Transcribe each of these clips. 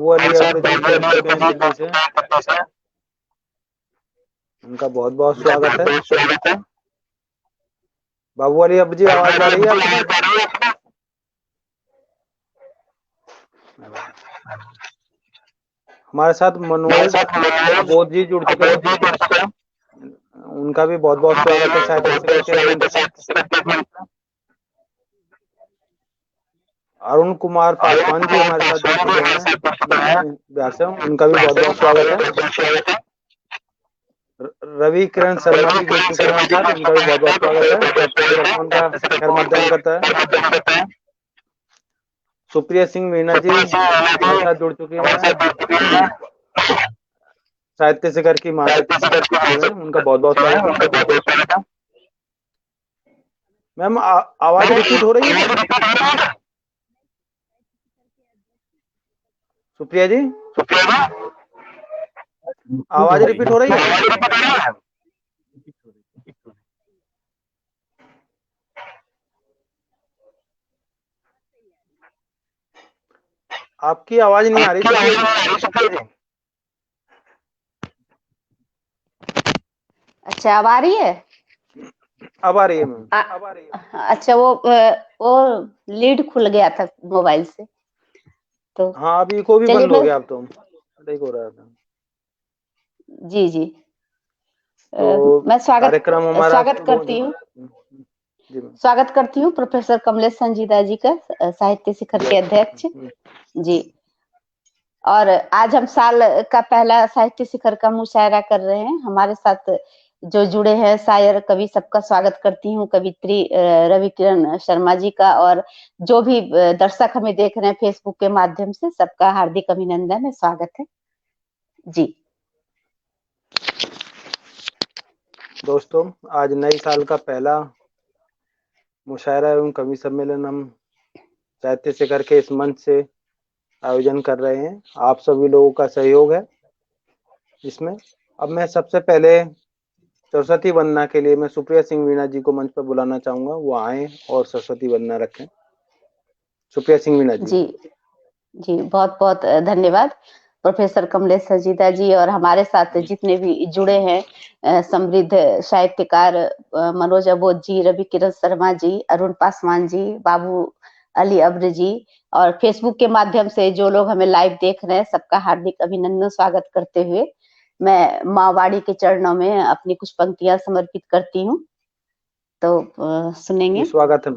अली अब्र जी जुड़ चुके हैं दिल्ली से। उनका बहुत बहुत स्वागत है। बाबू अली अब्र जी, आवाज जा रही है आपको? हमारे साथ मनोज बोध जी जुड़ चुके हैं। उनका भी बहुत बहुत स्वागत है साहित्य शिखर के मंच पे। अरुण कुमार पासवान जी हमारे साथ जुड़ चुके हैं बिहार से, उनका भी बहुत बहुत स्वागत है। रवि किरण शर्मा जी जुड़ चुके हैं हमारे साथ, उनका भी बहुत बहुत स्वागत है। उनका खैर मध्याह्न करता है। सुप्रिया सिंह मीणा जी हमारे साथ जुड़ चुकी हैं, साहित्य शिखर की महासचिव, उनका बहुत बहुत स्वागत है। मैम आवाज रिपीट हो रही है? सुप्रिया जी, आवाज रिपीट हो रही है? आपकी आवाज नहीं आ रही। अच्छा, अब आ रही है? अब आ रही है मैम। अच्छा, वो लीड खुल गया था मोबाइल से, तो हाँ अभी को भी बंद हो गया, अब तो ठीक हो रहा था। जी जी। तो मैं कार्यक्रम हमारा स्वागत करती हूँ प्रोफेसर कमलेश संजीदा जी का, साहित्य शिखर के अध्यक्ष जी। और आज हम साल का पहला साहित्य शिखर का मुशायरा कर रहे हैं। हमारे साथ जो जुड़े हैं शायर कवि, सबका स्वागत करती हूँ। कवित्री रवि किरण शर्मा जी का, और जो भी दर्शक हमें देख रहे हैं फेसबुक के माध्यम से, सबका हार्दिक अभिनंदन है, स्वागत है जी। दोस्तों, आज नए साल का पहला मुशायरा एवं कवि सम्मेलन हम साहित्य शिखर के इस मंच से आयोजन कर रहे हैं। आप सभी लोगों का सहयोग है इसमें। अब मैं सबसे पहले सरस्वती वंदना के लिए मैं सुप्रिया सिंह मीणा जी को मंच पर बुलाना चाहूंगा, वो आए और सरस्वती वंदना रखें। सुप्रिया सिंह मीणा जी। जी जी, बहुत बहुत धन्यवाद प्रोफेसर कमलेश संजीदा जी। और हमारे साथ जितने भी जुड़े हैं समृद्ध साहित्यकार मनोज अबोध जी, रवि किरण शर्मा जी, अरुण पासवान जी, बाबू अली अब्र जी, और फेसबुक के माध्यम से जो लोग हमें लाइव देख रहे हैं, सबका हार्दिक अभिनंदन स्वागत करते हुए मैं माँ वाणी के चरणों में अपनी कुछ पंक्तियां समर्पित करती हूँ। तो सुनेंगे। स्वागत है।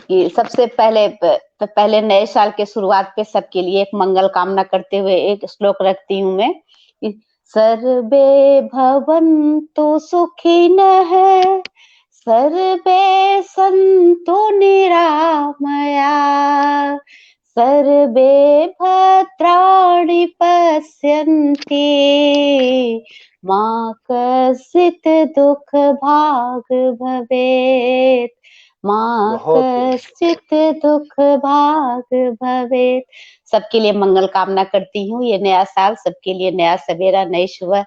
कि सबसे पहले नए साल के शुरुआत पे सबके लिए एक मंगल कामना करते हुए एक श्लोक रखती हूँ मैं। सर्वे भवन्तु सुखिनः, सर्वे सन्तु निरामया, सर्वे भद्राणि पश्यन्ति, मा कश्चित् दुःख भाग् भवेत्, माँ कश्चित् दुःख भाग भवेत्। सबके लिए मंगल कामना करती हूँ। ये नया साल सबके लिए नया सवेरा, नई सुबह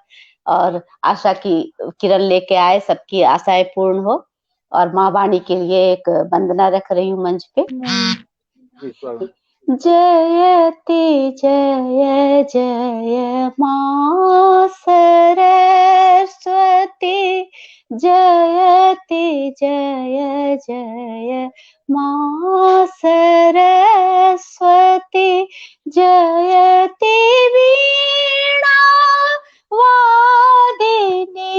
और आशा की किरण लेके आए, सबकी आशाएं पूर्ण हो। और माँ वाणी के लिए एक वंदना रख रही हूँ मंच पे। जयति जय जय माँ सरस्वती, जयति जय जय माँ सरस्वती, जयति वीणा वादिनी,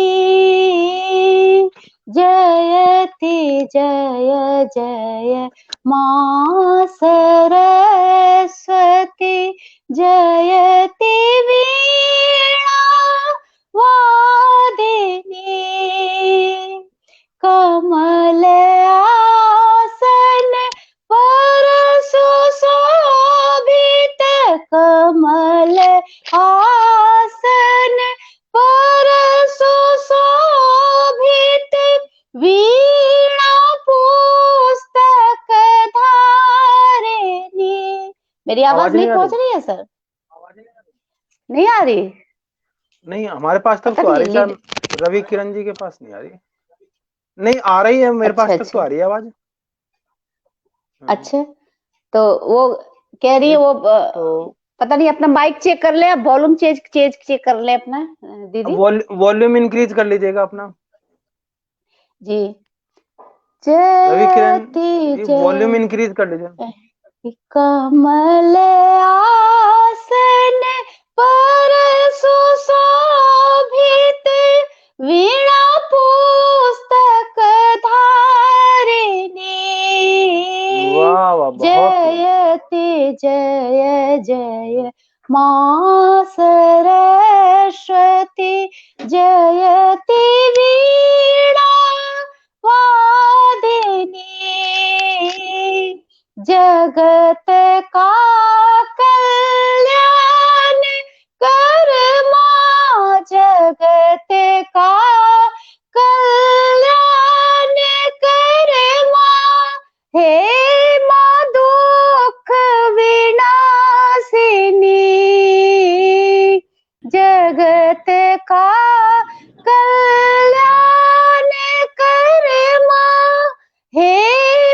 जयति जय जय माँ सरस्वती, जयति वीणा वादिनी, कमल आसन पर सुशोभित, कमल आसन पर सुशोभित, वीणा पुस्तक धारिणी। मेरी आवाज नहीं पहुंच रही है सर? नहीं आ रही? नहीं, हमारे पास तक तो आ रही है। रवि किरण जी के पास नहीं आ रही। नहीं आ रही है, मेरे पास तक तो आ रही है आवाज। अच्छा, तो वो कह रही है वो तो पता नहीं, अपना माइक चेक कर ले, वॉल्यूम चेक कर ले अपना दीदी वॉल्यूम इंक्रीज कर लीजिएगा अपना। जी। रवि किरण जयति जी, वॉल्यूम जय इंक्रीज कर लीजिए। कमल आसन पर सुशोभित वीणा पुस्तक धारिणी। वाह वाह, बहुत खूब। जयति जय जय मां सरस्वती, जयति वीणा वादिनी। जगत का कल्याण कर मां, जगत का कल्याण कर मां, हे मां दुख विनाशिनी। जगत का कल्याण कर मां, हे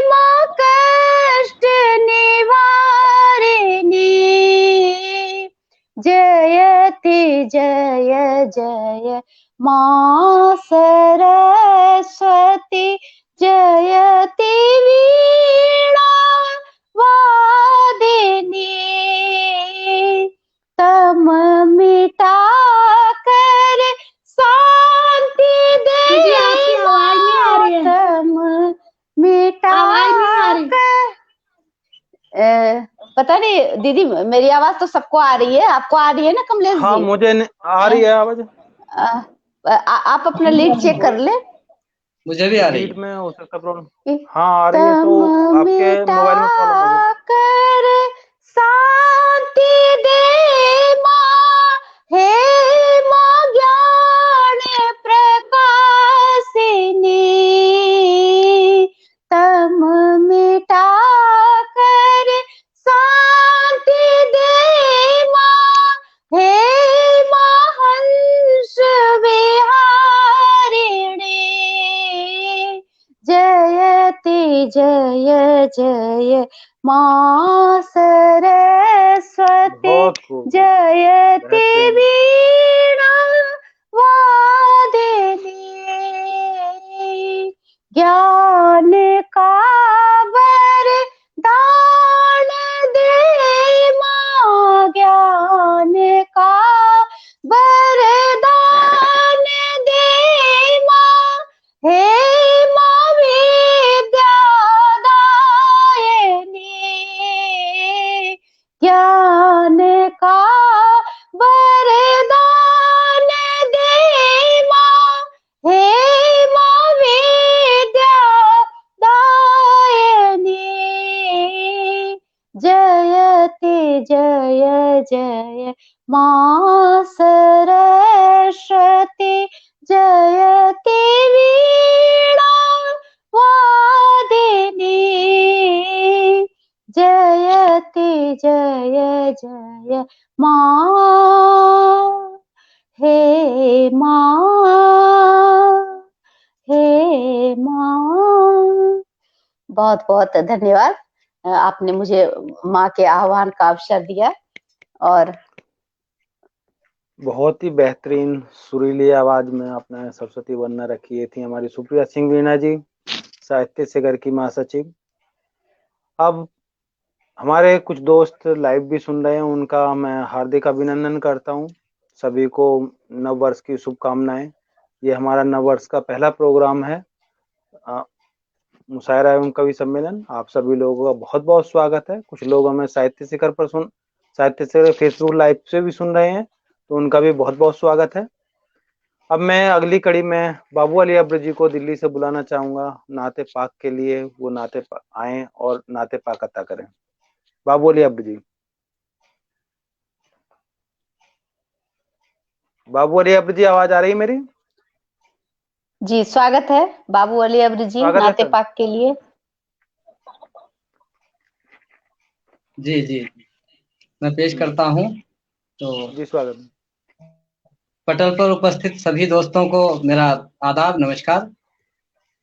मां कष्ट निवारिणी। जयति जय जय मां सरस्वती, जयति वीणा वादिनी। तम मिटा कर शांति दे दीदी आपकी आवाज नहीं आ रही है। तम मिटा आवाज नहीं आ रही। पता नहीं दीदी, मेरी आवाज तो सबको आ रही है, आपको आ रही है ना कमलेश हाँ, जी? मुझे आ रही है आवाज। आप अपना लीड चेक कर ले। मुझे भी आ रही लीड है। में हो सकता प्रॉब्लम। हाँ, आ रही है, तो तम आपके मोबाइल में प्रॉब्लम होगी। मिटा कर शांति दे मां, हे मां ज्ञान प्रकाशिनी। तम मिटा कर शांति दे मां, हे मां हंस विहारिणी। जयति जय जय मां सरस्वती, बहुत खूब। जयति बेहतरीन। वीणा वादिनी। ज्ञान का वरदान दे मां, ज्ञान का वरदान दे मां, हे मां विद्यादायिनी। ज्ञान का वरदान दे मां, हे मां विद्यादायिनी। जयति जय जय मां सरस्वती, जयति वीणा वादिनी। जयति जय जय मां, हे मां, हे मां। बहुत बहुत धन्यवाद, आपने मुझे माँ के आह्वान का अवसर दिया। और बहुत ही बेहतरीन सुरीली आवाज में आपने सरस्वती वंदना रखी। ये थी हमारी सुप्रिया सिंह वीणा जी, साहित्य सेगर की महासचिव। अब हमारे कुछ दोस्त लाइव भी सुन रहे हैं, उनका मैं हार्दिक अभिनंदन करता हूं। सभी को नव वर्ष की शुभकामनाएं। ये हमारा नव वर्ष का पहला प्रोग्राम है, मुशायरा एवं कवि सम्मेलन। आप सभी लोगों का बहुत बहुत स्वागत है। कुछ लोग हमें साहित्य शिखर पर साहित्य शिखर फेसबुक लाइव से भी सुन रहे हैं, तो उनका भी बहुत बहुत स्वागत है। अब मैं अगली कड़ी में बाबू अली अब्र जी को दिल्ली से बुलाना चाहूंगा नाते पाक के लिए। वो नाते आए और नाते पाक अता करें। बाबू अली अब्र जी। बाबू अली अब्र जी, आवाज आ रही है मेरी? जी स्वागत है बाबू अली अब्र जी स्वागत है नाते सर। पाक के लिए। जी जी, मैं पेश करता हूँ। तो जी स्वागत। पटल पर उपस्थित सभी दोस्तों को मेरा आदाब नमस्कार।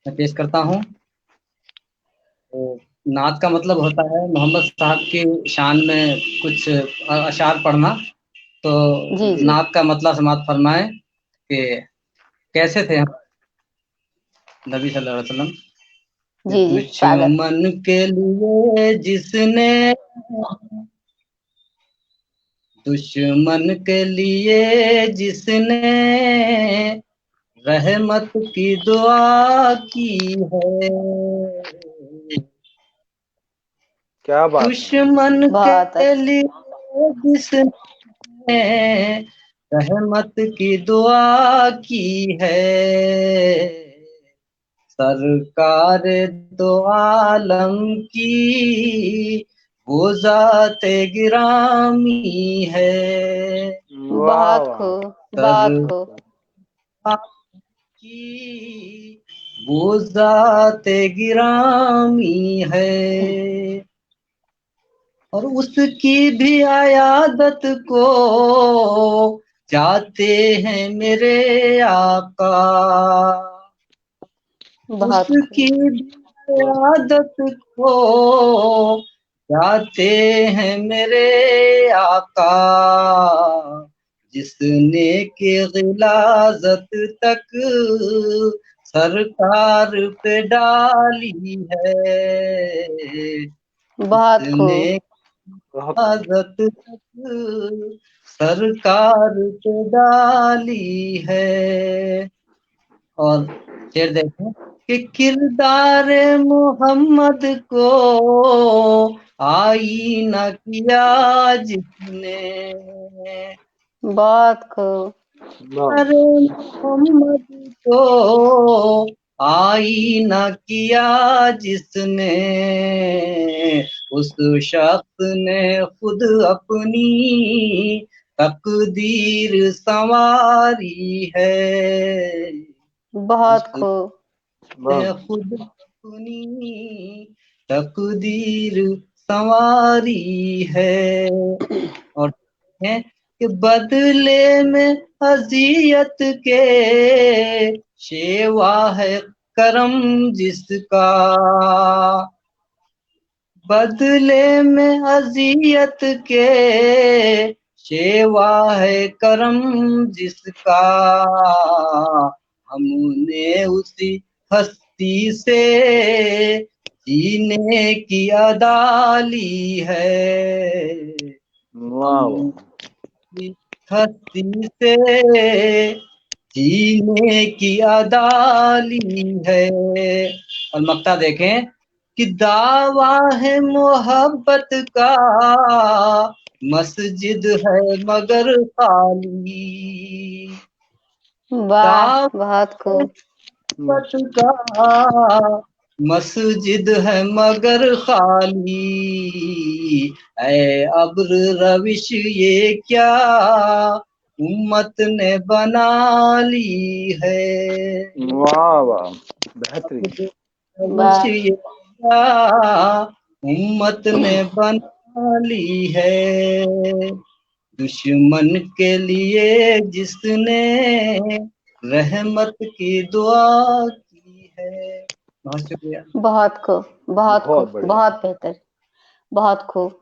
मैं पेश करता हूँ। तो नात का मतलब होता है मोहम्मद साहब की शान में कुछ अशार पढ़ना। तो जी जी नात का मतलब समाप्त फरमाए कि कैसे थे हम नबी सल्लल्लाहु अलैहि वसल्लम। जी जी स्वागत। दुश्मन के लिए जिसने दुश्मन के लिए जिसने रहमत की दुआ की है, क्या बात है। दुश्मन बहुत के लिए जिसने रहमत की दुआ की है, सरकार दो आलम की वो जाते गिरामी है, वाह बहुत वाह। खूब, बहुत खूब। सरकार की वो जाते गिरामी है, और उसकी भी आयादत को जाते हैं मेरे आका, बहुत उसकी खूब। भी आयादत को जाते हैं मेरे आका, जिसने की गिलाजत तक सरकार पे डाली है, बहुत जिसने खूब। आदत तक सरकार पे डाली है। और शेर देखें कि किरदार मोहम्मद को आईना किया जिसने, बहुत खूब। अरे मोहम्मद को आईना किया जिसने, उस शख्स ने खुद अपनी तकदीर संवारी है, बहुत उसने वाह। खुद अपनी तकदीर संवारी है। और है कि बदले में अजियत के शेवा है करम जिसका, बदले में अजियत के शेवा है करम जिसका, हमने उसी हस्ती से जीने की अदा ली है, वाह हम हस्ती से जीने की अदा ली है। और मक्ता देखें कि दावा है मोहब्बत का मस्जिद है मगर खाली, वाह, दावा बहुत खूब। मोहब्बत का मस्जिद है मगर खाली, ऐ अब्र रविश ये क्या उम्मत ने बना ली है, वाह वाह, बेहतरीन। रविश वाह, ये क्या उम्मत ने बना ली है, दुश्मन के लिए जिसने रहमत की दुआ की है। बहुत शुक्रिया। बहुत खूब, बहुत बहुत खूब, बढ़िया। बहुत बेहतर, बहुत खूब।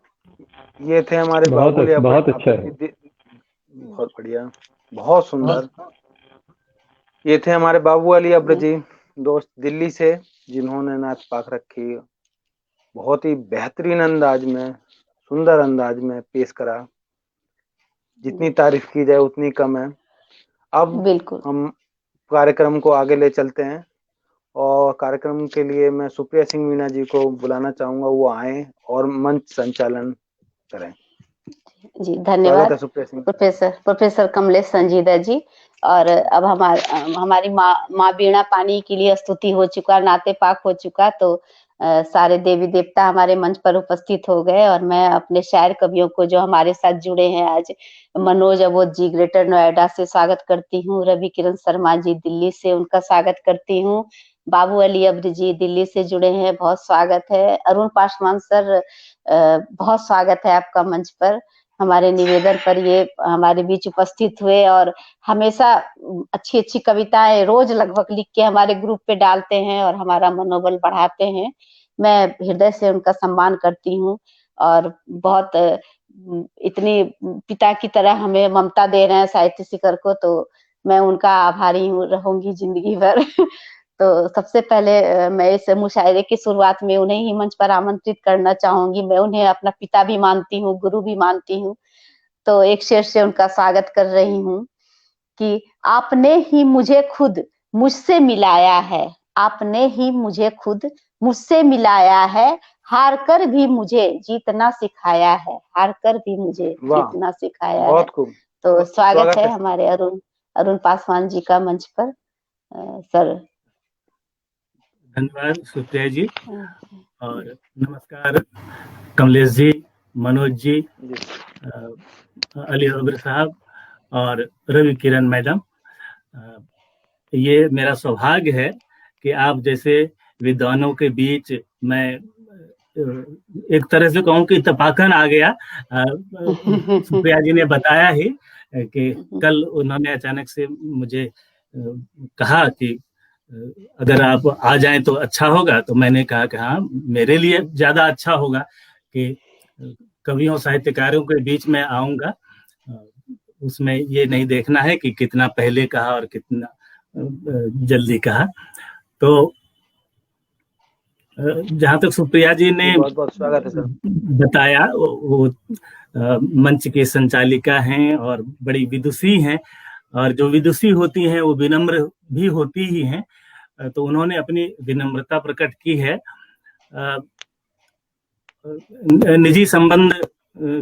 ये थे हमारे बाबुल बहुत अच्छा है। बहुत बढ़िया, बहुत सुंदर। बहुत ये थे हमारे बाबू अली अब्र जी, दोस्त दिल्ली से, जिन्होंने नात पाक रखी बहुत ही बेहतरीन अंदाज में, सुंदर अंदाज में पेश करा। जितनी तारीफ की जाए उतनी कम है। अब बिल्कुल। हम कार्यक्रम को आगे ले चलते हैं, और कार्यक्रम के लिए मैं सुप्रिया सिंह मीणा जी को बुलाना चाहूंगा, वो आए और मंच संचालन करें। जी स्वागत धन्यवाद है सुप्रिया सिंह। प्रोफेसर कमलेश संजीदा जी। और अब हमारी माँ बीणा पानी के लिए स्तुति हो चुका, नाते पाक हो चुका, तो सारे देवी देवता हमारे मंच पर उपस्थित हो गए। और मैं अपने शायर कवियों को जो हमारे साथ जुड़े हैं आज, मनोज अबोध जी ग्रेटर नोएडा से स्वागत करती हूँ, रवि किरण शर्मा जी दिल्ली से, उनका स्वागत करती हूँ, बाबू अली अब्र जी दिल्ली से जुड़े हैं, बहुत स्वागत है। अरुण पासवान सर, बहुत स्वागत है आपका मंच पर। हमारे निवेदन पर ये हमारे बीच उपस्थित हुए और हमेशा अच्छी अच्छी कविताएं रोज लगभग लिख के हमारे ग्रुप पे डालते हैं और हमारा मनोबल बढ़ाते हैं। मैं हृदय से उनका सम्मान करती हूँ और बहुत इतनी पिता की तरह हमें ममता दे रहे हैं साहित्य शिखर को, तो मैं उनका आभारी हूँ, रहूंगी जिंदगी भर। तो सबसे पहले मैं इस मुशायरे की शुरुआत में उन्हें ही मंच पर आमंत्रित करना चाहूंगी। मैं उन्हें अपना पिता भी मानती हूँ, गुरु भी मानती हूँ। तो एक शेर से उनका स्वागत कर रही हूँ कि आपने ही मुझे खुद मुझसे मिलाया है, आपने ही मुझे खुद मुझसे मिलाया है, हार कर भी मुझे जीतना सिखाया है, हार कर भी मुझे वाह, जीतना सिखाया है। बहुत खूब। तो स्वागत है है। हमारे अरुण पासवान जी का मंच पर। सर धन्यवाद सुप्रिया जी, और नमस्कार कमलेश जी, मनोज जी, अली अकबर साहब और रवि किरण मैडम। ये मेरा सौभाग्य है कि आप जैसे विद्वानों के बीच मैं एक तरह से कहूँ कि तपाकन आ गया। सुप्रिया जी ने बताया ही कि कल उन्होंने अचानक से मुझे कहा कि अगर आप आ जाएं तो अच्छा होगा। तो मैंने कहा कि हाँ, मेरे लिए ज्यादा अच्छा होगा कि कवियों साहित्यकारों के बीच में आऊंगा। उसमें ये नहीं देखना है कि कितना पहले कहा और कितना जल्दी कहा। तो जहाँ तक सुप्रिया जी ने बहुत बहुत स्वागत है सर। बताया, वो मंच के संचालिका हैं और बड़ी विदुषी हैं, और जो विदुषी होती हैं वो विनम्र भी होती ही हैं। तो उन्होंने अपनी विनम्रता प्रकट की है। निजी संबंध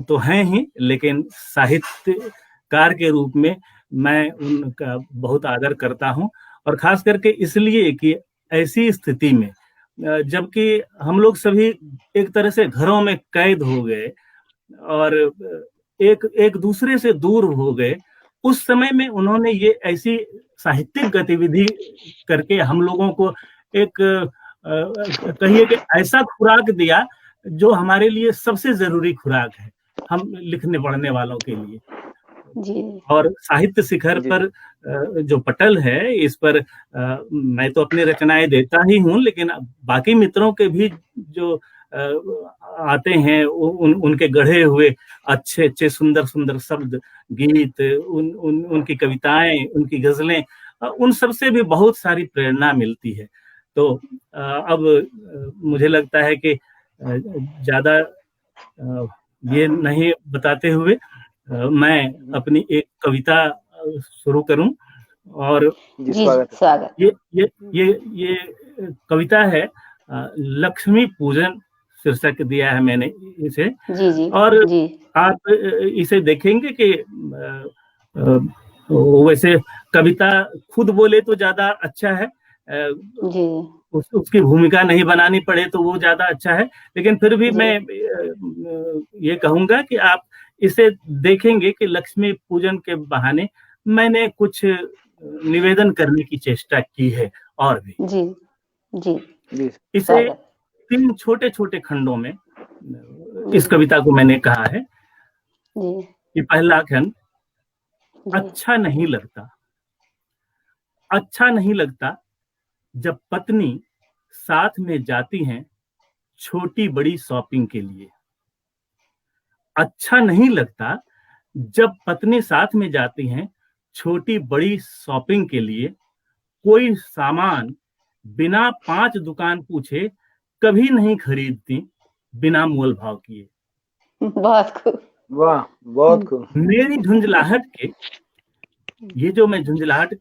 तो हैं ही, लेकिन साहित्यकार के रूप में मैं उनका बहुत आदर करता हूं, और खास करके इसलिए कि ऐसी स्थिति में जबकि हम लोग सभी एक तरह से घरों में कैद हो गए और एक दूसरे से दूर हो गए, उस समय में उन्होंने ये ऐसी साहित्यिक गतिविधि करके हम लोगों को एक कहिए कि ऐसा खुराक दिया जो हमारे लिए सबसे जरूरी खुराक है, हम लिखने पढ़ने वालों के लिए। जी। और साहित्य शिखर पर जो पटल है, इस पर मैं तो अपनी रचनाएं देता ही हूँ, लेकिन बाकी मित्रों के भी जो आते हैं उनके गढ़े हुए अच्छे अच्छे सुंदर सुंदर शब्द, गीत, उनकी कविताएं, उनकी गजलें, उन सब से भी बहुत सारी प्रेरणा मिलती है। तो अब मुझे लगता है कि ज्यादा ये नहीं बताते हुए मैं अपनी एक कविता शुरू करूं। और जी स्वागत। ये कविता है, लक्ष्मी पूजन शीर्षक दिया है मैंने इसे। जी और जी। आप इसे देखेंगे कि वैसे कविता खुद बोले तो ज्यादा अच्छा है, जी। उसकी भूमिका नहीं बनानी पड़े तो वो ज्यादा अच्छा है, लेकिन फिर भी मैं ये कहूंगा कि आप इसे देखेंगे कि लक्ष्मी पूजन के बहाने मैंने कुछ निवेदन करने की चेष्टा की है। और भी जी इसे 3 छोटे छोटे खंडों में इस कविता को मैंने कहा है कि पहला खंड, अच्छा नहीं लगता। अच्छा नहीं लगता जब पत्नी साथ में जाती हैं छोटी बड़ी शॉपिंग के लिए। अच्छा नहीं लगता जब पत्नी साथ में जाती हैं छोटी बड़ी शॉपिंग के लिए, कोई सामान बिना 5 दुकान पूछे कभी नहीं खरीदती बिना मोल भाव किए। बहुत खूब। वाह, बहुत खूब। मेरी झुंझलाहट के, ये जो मैं झुंझलाहट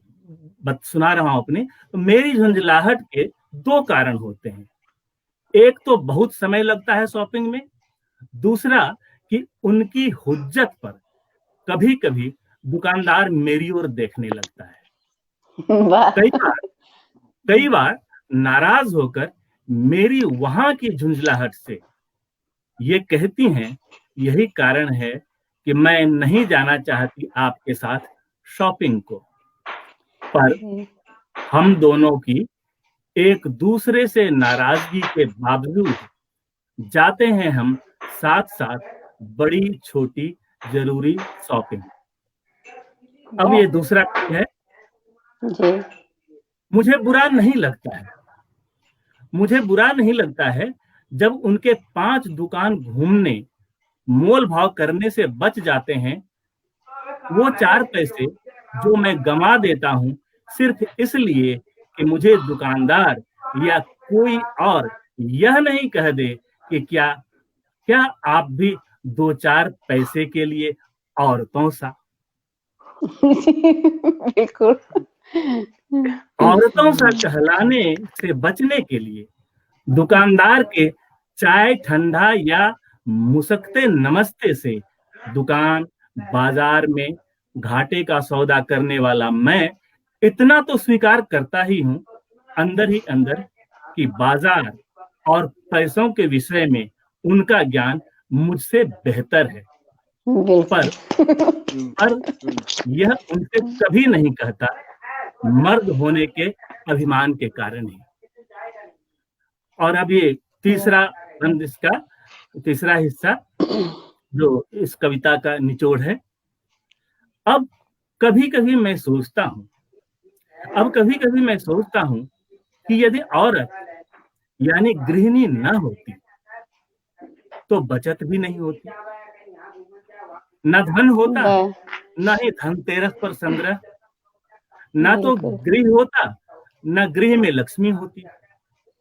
सुना रहा हूं अपने, तो मेरी झुंझलाहट के 2 कारण होते हैं। एक तो बहुत समय लगता है शॉपिंग में, दूसरा कि उनकी हुज्जत पर कभी कभी दुकानदार मेरी ओर देखने लगता है। कई बार नाराज होकर मेरी वहां की झुंझलाहट से ये कहती हैं, यही कारण है कि मैं नहीं जाना चाहती आपके साथ शॉपिंग को। पर हम दोनों की एक दूसरे से नाराजगी के बावजूद जाते हैं हम साथ साथ बड़ी छोटी जरूरी शॉपिंग। अब ये दूसरा है, मुझे बुरा नहीं लगता है, मुझे बुरा नहीं लगता है जब उनके 5 दुकान घूमने मोल भाव करने से बच जाते हैं, वो 4 पैसे जो मैं गंवा देता हूं सिर्फ इसलिए कि मुझे दुकानदार या कोई और यह नहीं कह दे कि क्या आप भी 2-4 पैसे के लिए औरतों सा। बिल्कुल। औरतों सा कहलाने से बचने के लिए दुकानदार के चाय ठंडा या मुसकते नमस्ते से दुकान बाजार में घाटे का सौदा करने वाला मैं इतना तो स्वीकार करता ही हूं अंदर ही अंदर कि बाजार और पैसों के विषय में उनका ज्ञान मुझसे बेहतर है, पर यह उनसे कभी नहीं कहता, मर्द होने के अभिमान के कारण ही। और अब ये तीसरा बंद, इसका तीसरा हिस्सा जो इस कविता का निचोड़ है। अब कभी कभी मैं सोचता हूं कि यदि औरत यानी गृहिणी न होती तो बचत भी नहीं होती, न धन होता, न ही धनतेरस पर संग्रह, न तो गृह होता, न गृह में लक्ष्मी होती।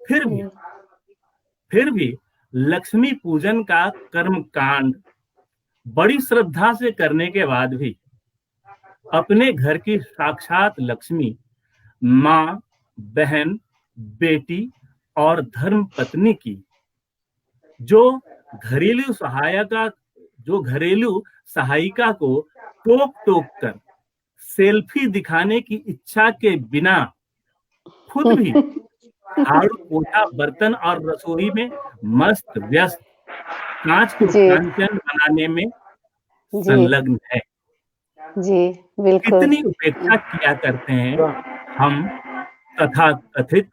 फिर भी लक्ष्मी पूजन का कर्म कांड बड़ी श्रद्धा से करने के बाद भी अपने घर की साक्षात लक्ष्मी माँ, बहन, बेटी और धर्म पत्नी की जो घरेलू सहायिका को टोक कर सेल्फी दिखाने की इच्छा के बिना खुद भी झाड़ू पोछा बर्तन और रसोई में मस्त व्यस्त कांच के कांचन बनाने में संलग्न है। जी बिल्कुल। कितनी उपेक्षा किया करते हैं हम तथा कथित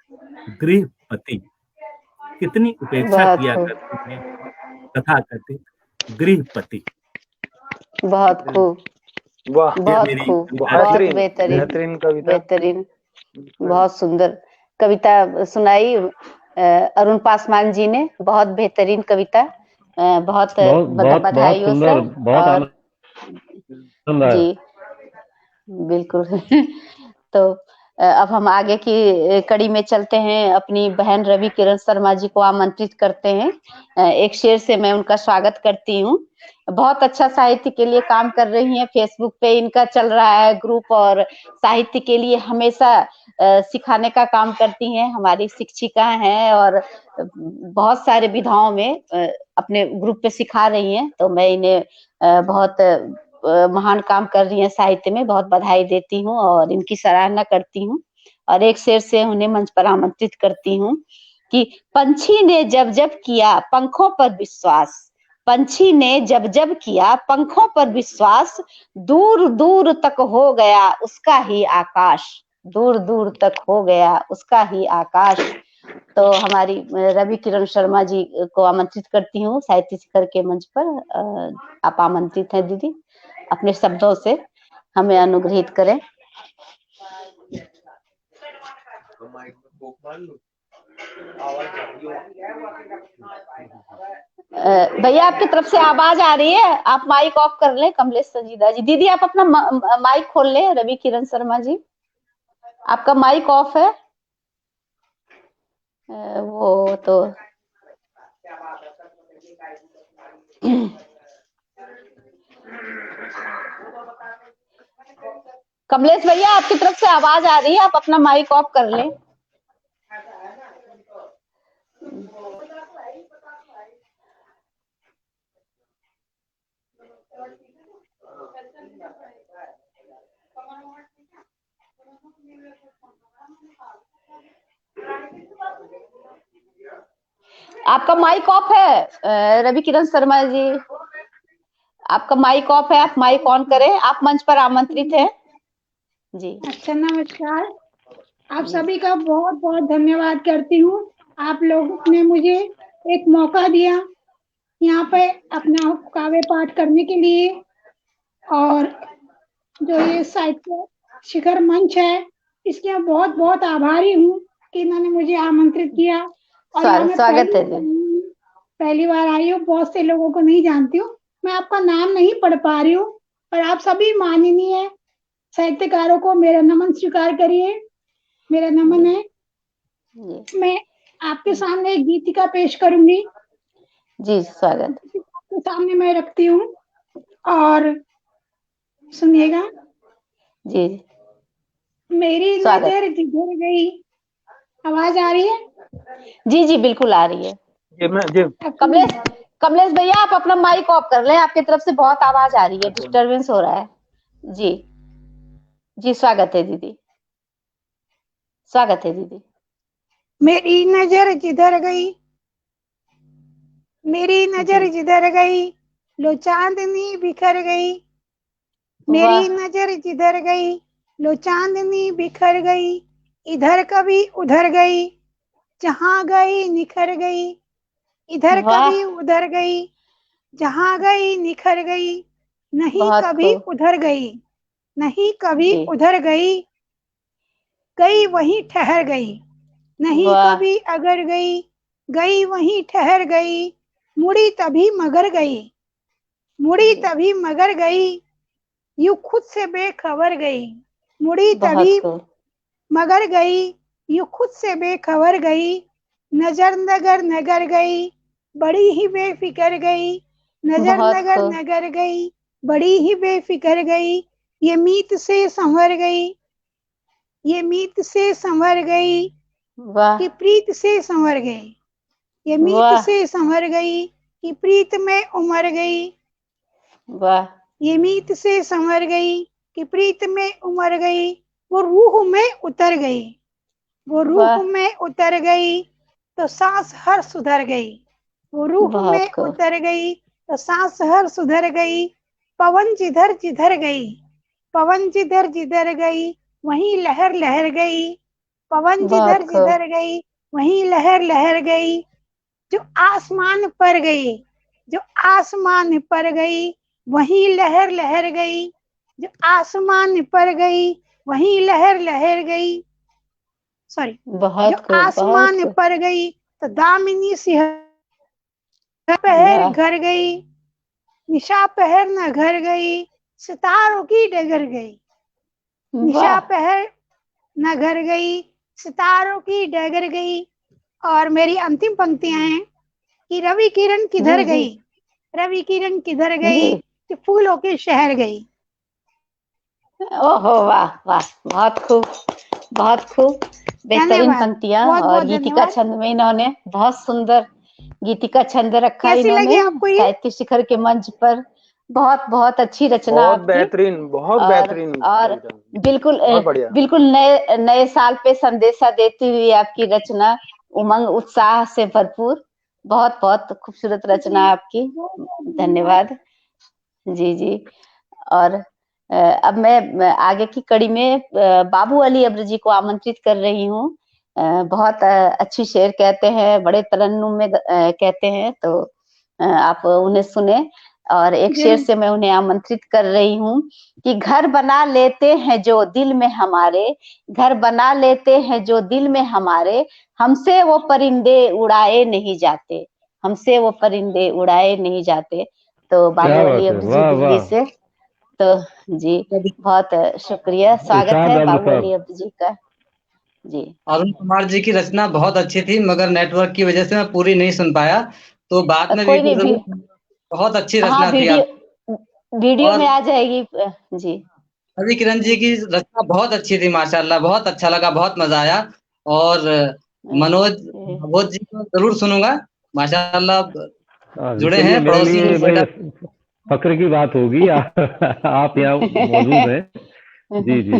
गृहपति, कितनी उपेक्षा किया करते हैं तथा कथित गृहपति। बहुत खूब, वाह, बहुत खूब, बहुत बेहतरीन कविता, बेहतरीन, बहुत सुंदर कविता सुनाई अरुण पासवान जी ने। बहुत बेहतरीन कविता, बहुत बधाई हो सर। जी बिल्कुल। तो अब हम आगे की कड़ी में चलते हैं। अपनी बहन रवि किरण शर्मा जी को आमंत्रित करते हैं। एक शेर से मैं उनका स्वागत करती हूँ। बहुत अच्छा साहित्य के लिए काम कर रही हैं। फेसबुक पे इनका चल रहा है ग्रुप, और साहित्य के लिए हमेशा सिखाने का काम करती हैं। हमारी शिक्षिका हैं और बहुत सारे विधाओं में अपने ग्रुप पे सिखा रही हैं। तो मैं इन्हें बहुत महान काम कर रही हैं साहित्य में, बहुत बधाई देती हूँ और इनकी सराहना करती हूँ। और एक शेर से उन्हें मंच पर आमंत्रित करती हूँ कि पंछी ने जब जब किया पंखों पर विश्वास, पंछी ने जब जब किया पंखों पर विश्वास, दूर दूर तक हो गया उसका ही आकाश, दूर दूर तक हो गया उसका ही आकाश। तो हमारी रवि किरण शर्मा जी को आमंत्रित करती हूँ साहित्य शिखर के मंच पर। आप आमंत्रित हैं दीदी, अपने शब्दों से हमें अनुग्रहित करें। भैया आपकी तरफ से आवाज आ रही है, आप माइक ऑफ कर लें। कमलेश संजीदा जी, दीदी आप अपना माइक खोल लें। रवि किरण शर्मा जी आपका माइक ऑफ है। वो तो कमलेश भैया आपकी तरफ से आवाज आ रही है, आप अपना माइक ऑफ कर लें। आपका माइक ऑफ है रवि किरण शर्मा जी, आपका माइक ऑफ है, आप माइक ऑन करें। आप मंच पर आमंत्रित हैं जी। अच्छा, नमस्कार। आप सभी का बहुत बहुत धन्यवाद करती हूँ। आप लोगों ने मुझे एक मौका दिया यहाँ पे अपना काव्य पाठ करने के लिए, और जो ये साहित्य शिखर मंच है इसके बहुत बहुत आभारी हूँ कि इन्होंने मुझे आमंत्रित किया। और स्वागत है। पहली बार आई हूँ, बहुत से लोगों को नहीं जानती हूँ। मैं आपका नाम नहीं पढ़ पा रही हूँ, पर आप सभी माननीय साहित्यकारों को मेरा नमन स्वीकार करिए। मेरा नमन है। जी मैं आपके सामने एक गीतिका पेश करूंगी। जी, स्वागत। आपके सामने मैं रखती हूँ और सुनिएगा। जी मेरी स्वागत। नजर जिधर गई, आवाज आ रही है? जी जी बिल्कुल आ रही है। जी कमलेश भैया आप अपना माइक ऑफ कर लें, आपकी तरफ से बहुत आवाज आ रही है, डिस्टरबेंस हो रहा है। जी जी, स्वागत है दीदी, स्वागत है दीदी। मेरी नजर जिधर गई, मेरी नजर जिधर गई, लो चांदनी बिखर गई। मेरी नजर जिधर गई, लो चांदनी बिखर गई। इधर कभी उधर गई, जहां गई निखर गई। इधर कभी उधर गई, जहां गई निखर गई। नहीं कभी उधर गई, नहीं कभी उधर गई, गई वहीं ठहर गई। नहीं कभी अगर गई, गई वहीं ठहर गई। मुड़ी तभी मगर गई, मुड़ी तभी मगर गई। यूं खुद से बेखबर गई, मुड़ी तभी मगर गई। यूं खुद से बेखबर गई। नजर नगर नगर गई, बड़ी ही बेफिक्र गई। नजर नगर नगर गई, बड़ी ही बेफिक्र गई। ये मीत से संवर गई, ये मीत से संवर गई, कि प्रीत से संवर गई। ये मीत से संवर गई, कि प्रीत में उमर गई। ये मीत से संवर गई, कि प्रीत में उमर गई। वो रूह में उतर गई, वो रूह में उतर गई, तो सांस हर सुधर गई। वो रूह में उतर गई, तो सांस हर सुधर गई। पवन जिधर जिधर गई, पवन जिधर जिधर गई, वहीं लहर लहर गई। पवन जिधर जिधर गई, वहीं लहर लहर गई। जो आसमान पर गई, जो आसमान पर गई, वहीं लहर लहर गई। जो आसमान पर गई, वहीं लहर लहर गई। सॉरी, जो आसमान पर गई, तो दामिनी सिंह पहर घर गई। निशा पहर न घर गई, सितारों की डगर गई। निशा पहर न घर गई, सितारों की डगर गई। और मेरी अंतिम पंक्तियां हैं कि रवि किरण किधर गई, रवि किरण किधर गई, कि फूलों के शहर गई। ओहो वाह वाह, बहुत खूब, बहुत खूब, बेहतरीन पंक्तियां। और गीतिका छंद में इन्होंने बहुत सुंदर गीतिका छंद रखा इन्होंने साहित्य शिखर के मंच पर। बहुत बहुत अच्छी रचना, बहुत बेहतरीन, बहुत बेहतरीन। और बिल्कुल बिल्कुल नए साल पे संदेशा देती हुई आपकी रचना, उमंग उत्साह से भरपूर। बहुत बहुत खूबसूरत रचना आपकी, धन्यवाद। जी जी। और अब मैं आगे की कड़ी में बाबू अली अब्र जी को आमंत्रित कर रही हूँ। बहुत अच्छी शेर कहते हैं, बड़े तरन्नुम में कहते हैं, तो आप उन्हें सुने। और एक शेर से मैं उन्हें आमंत्रित कर रही हूँ कि घर बना लेते हैं जो दिल में हमारे, घर बना लेते हैं जो दिल में हमारे, हमसे वो परिंदे उड़ाए नहीं जाते, हमसे वो परिंदे उड़ाए नहीं जाते। तो बाबू अली अब्र जी दिल्ली से, तो जी बहुत शुक्रिया, स्वागत है बाबू अली अब्र जी का। जी, अरुण कुमार जी की रचना बहुत अच्छी थी, मगर नेटवर्क की वजह से मैं पूरी नहीं सुन पाया, तो बाद में भी बहुत अच्छी रचना थी। वीडियो में आ जाएगी। जी, रवि किरण जी की रचना बहुत अच्छी थी, माशाल्लाह, बहुत अच्छा लगा, बहुत मजा आया। और मनोज भगवत जी को जरूर सुनूंगा, माशाल्लाह जुड़े हैं पड़ोसी। फक्र की बात होगी आप यहाँ मौजूद हैं। जी जी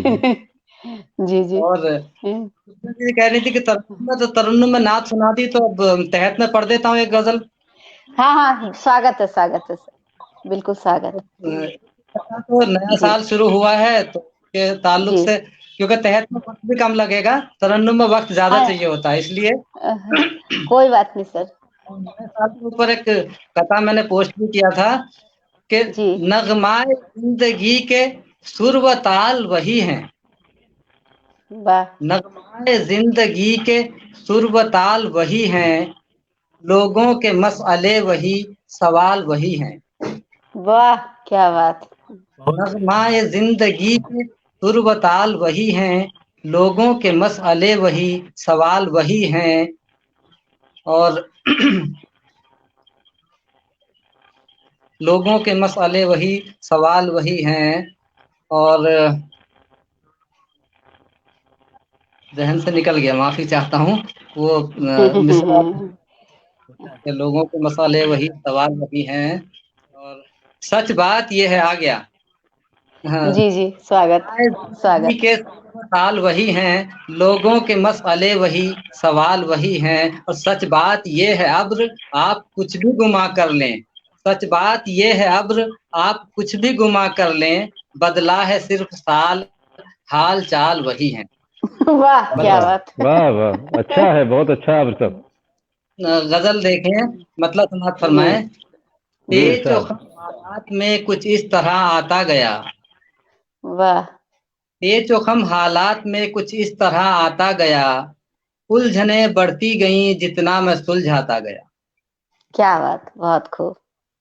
जी जी। और कह रही थी कि तरन्नुम में नाच सुना दी, तो अब तहत में पढ़ देता हूँ एक गजल। हाँ हाँ, स्वागत है, स्वागत है, बिल्कुल स्वागत। तो नया साल शुरू हुआ है, तो के ताल्लुक से, क्योंकि तहत में वक्त भी कम लगेगा, तरन्नुम में वक्त ज्यादा चाहिए होता है, इसलिए कोई बात नहीं सर। नए साल के ऊपर एक कथा मैंने पोस्ट भी किया था कि नगमाए जिंदगी के सुर व ताल वही हैं, नगमाए जिंदगी के सुर व ताल वही हैं, लोगों के मसले वही, सवाल वही हैं। वाह क्या बात। नगमाए जिंदगी के तुरबताल वही हैं, लोगों के मसले वही, सवाल वही हैं। और लोगों के मसले वही, सवाल वही हैं। और जहन से निकल गया, माफी चाहता हूँ। वो मिसरा के लोगों के मसले वही, सवाल वही हैं। और सच बात ये है, आ गया। हाँ, जी जी स्वागत जिंदगी स्वागत। के ताल वही हैं, लोगों के मसले वही, सवाल वही हैं। और सच बात ये है अब्र, आप कुछ भी गुमा कर लें। सच बात ये है अब्र, आप कुछ भी गुमा कर लें, बदला है सिर्फ साल, हाल चाल वही है। वाह क्या बात। वाह वाह, अच्छा है, बहुत अच्छा है सब। गजल देखें, मतलब समाज फरमाए। जी पेच और साहब। हालात में कुछ इस तरह आता गया, वाह पेच और खम हालात में कुछ इस तरह आता गया, उलझने बढ़ती गईं जितना मैं सुलझाता गया। क्या बात, बहुत खूब।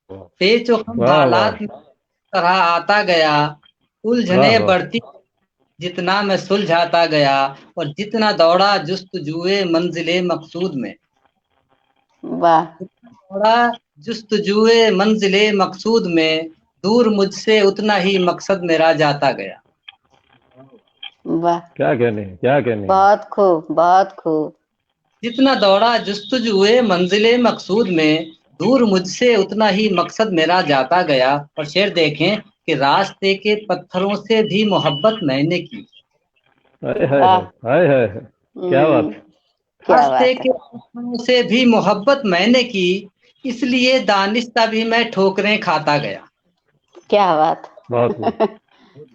पेच और खम वाह वाह हालात में इस तरह आता गया, वाह उलझने वाह। बढ़ती जितना मैं सुलझाता गया। और जितना दौड़ा जुस्तजुए मंजिले मकसूद में, वाह दौड़ा जुस्तजुए मंजिले मकसूद में, दूर मुझसे उतना ही मकसद मेरा जाता गया। वाह क्या कहने, क्या कहने। बहुत खूब बहुत खूब। जितना दौड़ा जुस्तजुए मंजिले मकसूद में, दूर मुझसे उतना ही मकसद मेरा जाता गया। और शेर देखें कि रास्ते के पत्थरों से भी मोहब्बत मैंने की, हाय हाय वाह हाय हाय हाय, क्या बात। क्या रास्ते बात है। के पत्थरों से भी मोहब्बत मैंने की, इसलिए दानिस्ता भी मैं ठोकरें खाता गया। क्या बात। बहुत खूब।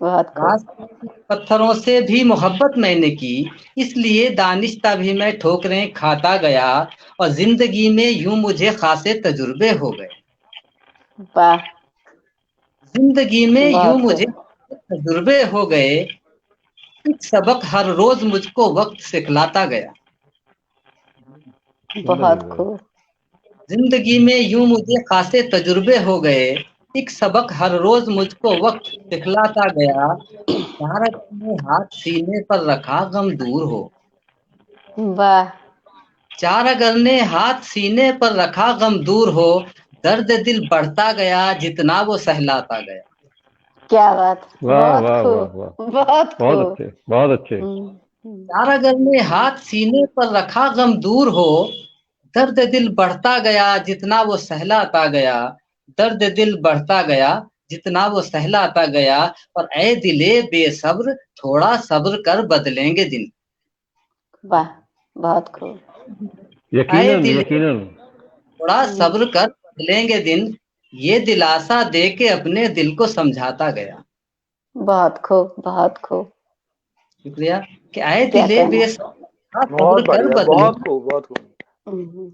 बहुत खूब। रास्ते के पत्थरों से भी मोहब्बत मैंने की, इसलिए दानिस्ता भी मैं ठोकरें खाता गया। और जिंदगी में यूं मुझे खासे तजुर्बे हो गए, वाह जिंदगी में यूं बहुत मुझे खूब। तजुर्बे हो गए, एक सबक हर रोज मुझको वक्त सिखलाता गया। सुंदर बहुत गजल। खूब। जिंदगी में यूं मुझे खासे तजुर्बे हो गए, एक सबक हर रोज मुझको वक्त सिखलाता गया। चार अगर ने हाथ सीने पर रखा गम दूर हो, वाह चार अगर ने हाथ सीने पर रखा गम दूर हो, दर्द दिल बढ़ता गया जितना वो सहलाता गया। क्या बात, वाह बहुत वाह वाह वाह, खूब बहुत बहुत खूब। अच्छे, बहुत अच्छे। चार अगर ने हाथ सीने पर रखा गम दूर हो, दर्द दिल बढ़ता गया जितना वो सहलाता गया। दर्द दिल बढ़ता गया जितना वो सहलाता गया। और ऐ दिले बेसब्र, थोड़ा सब्र कर बदलेंगे दिन। वाह बहुत खूब। ऐ यकीनन दिले यकीनन। थोड़ा सब्र कर बदलेंगे दिन, ये दिलासा दे के अपने दिल को समझाता गया। बहुत खूब बहुत खूब। शुक्रिया। कि ऐ क्या दिले कहना। बेसब्र, बहुत सब्र कर बढ़िया, बदले, बहुत खूब, बहुत खूब। हम्म,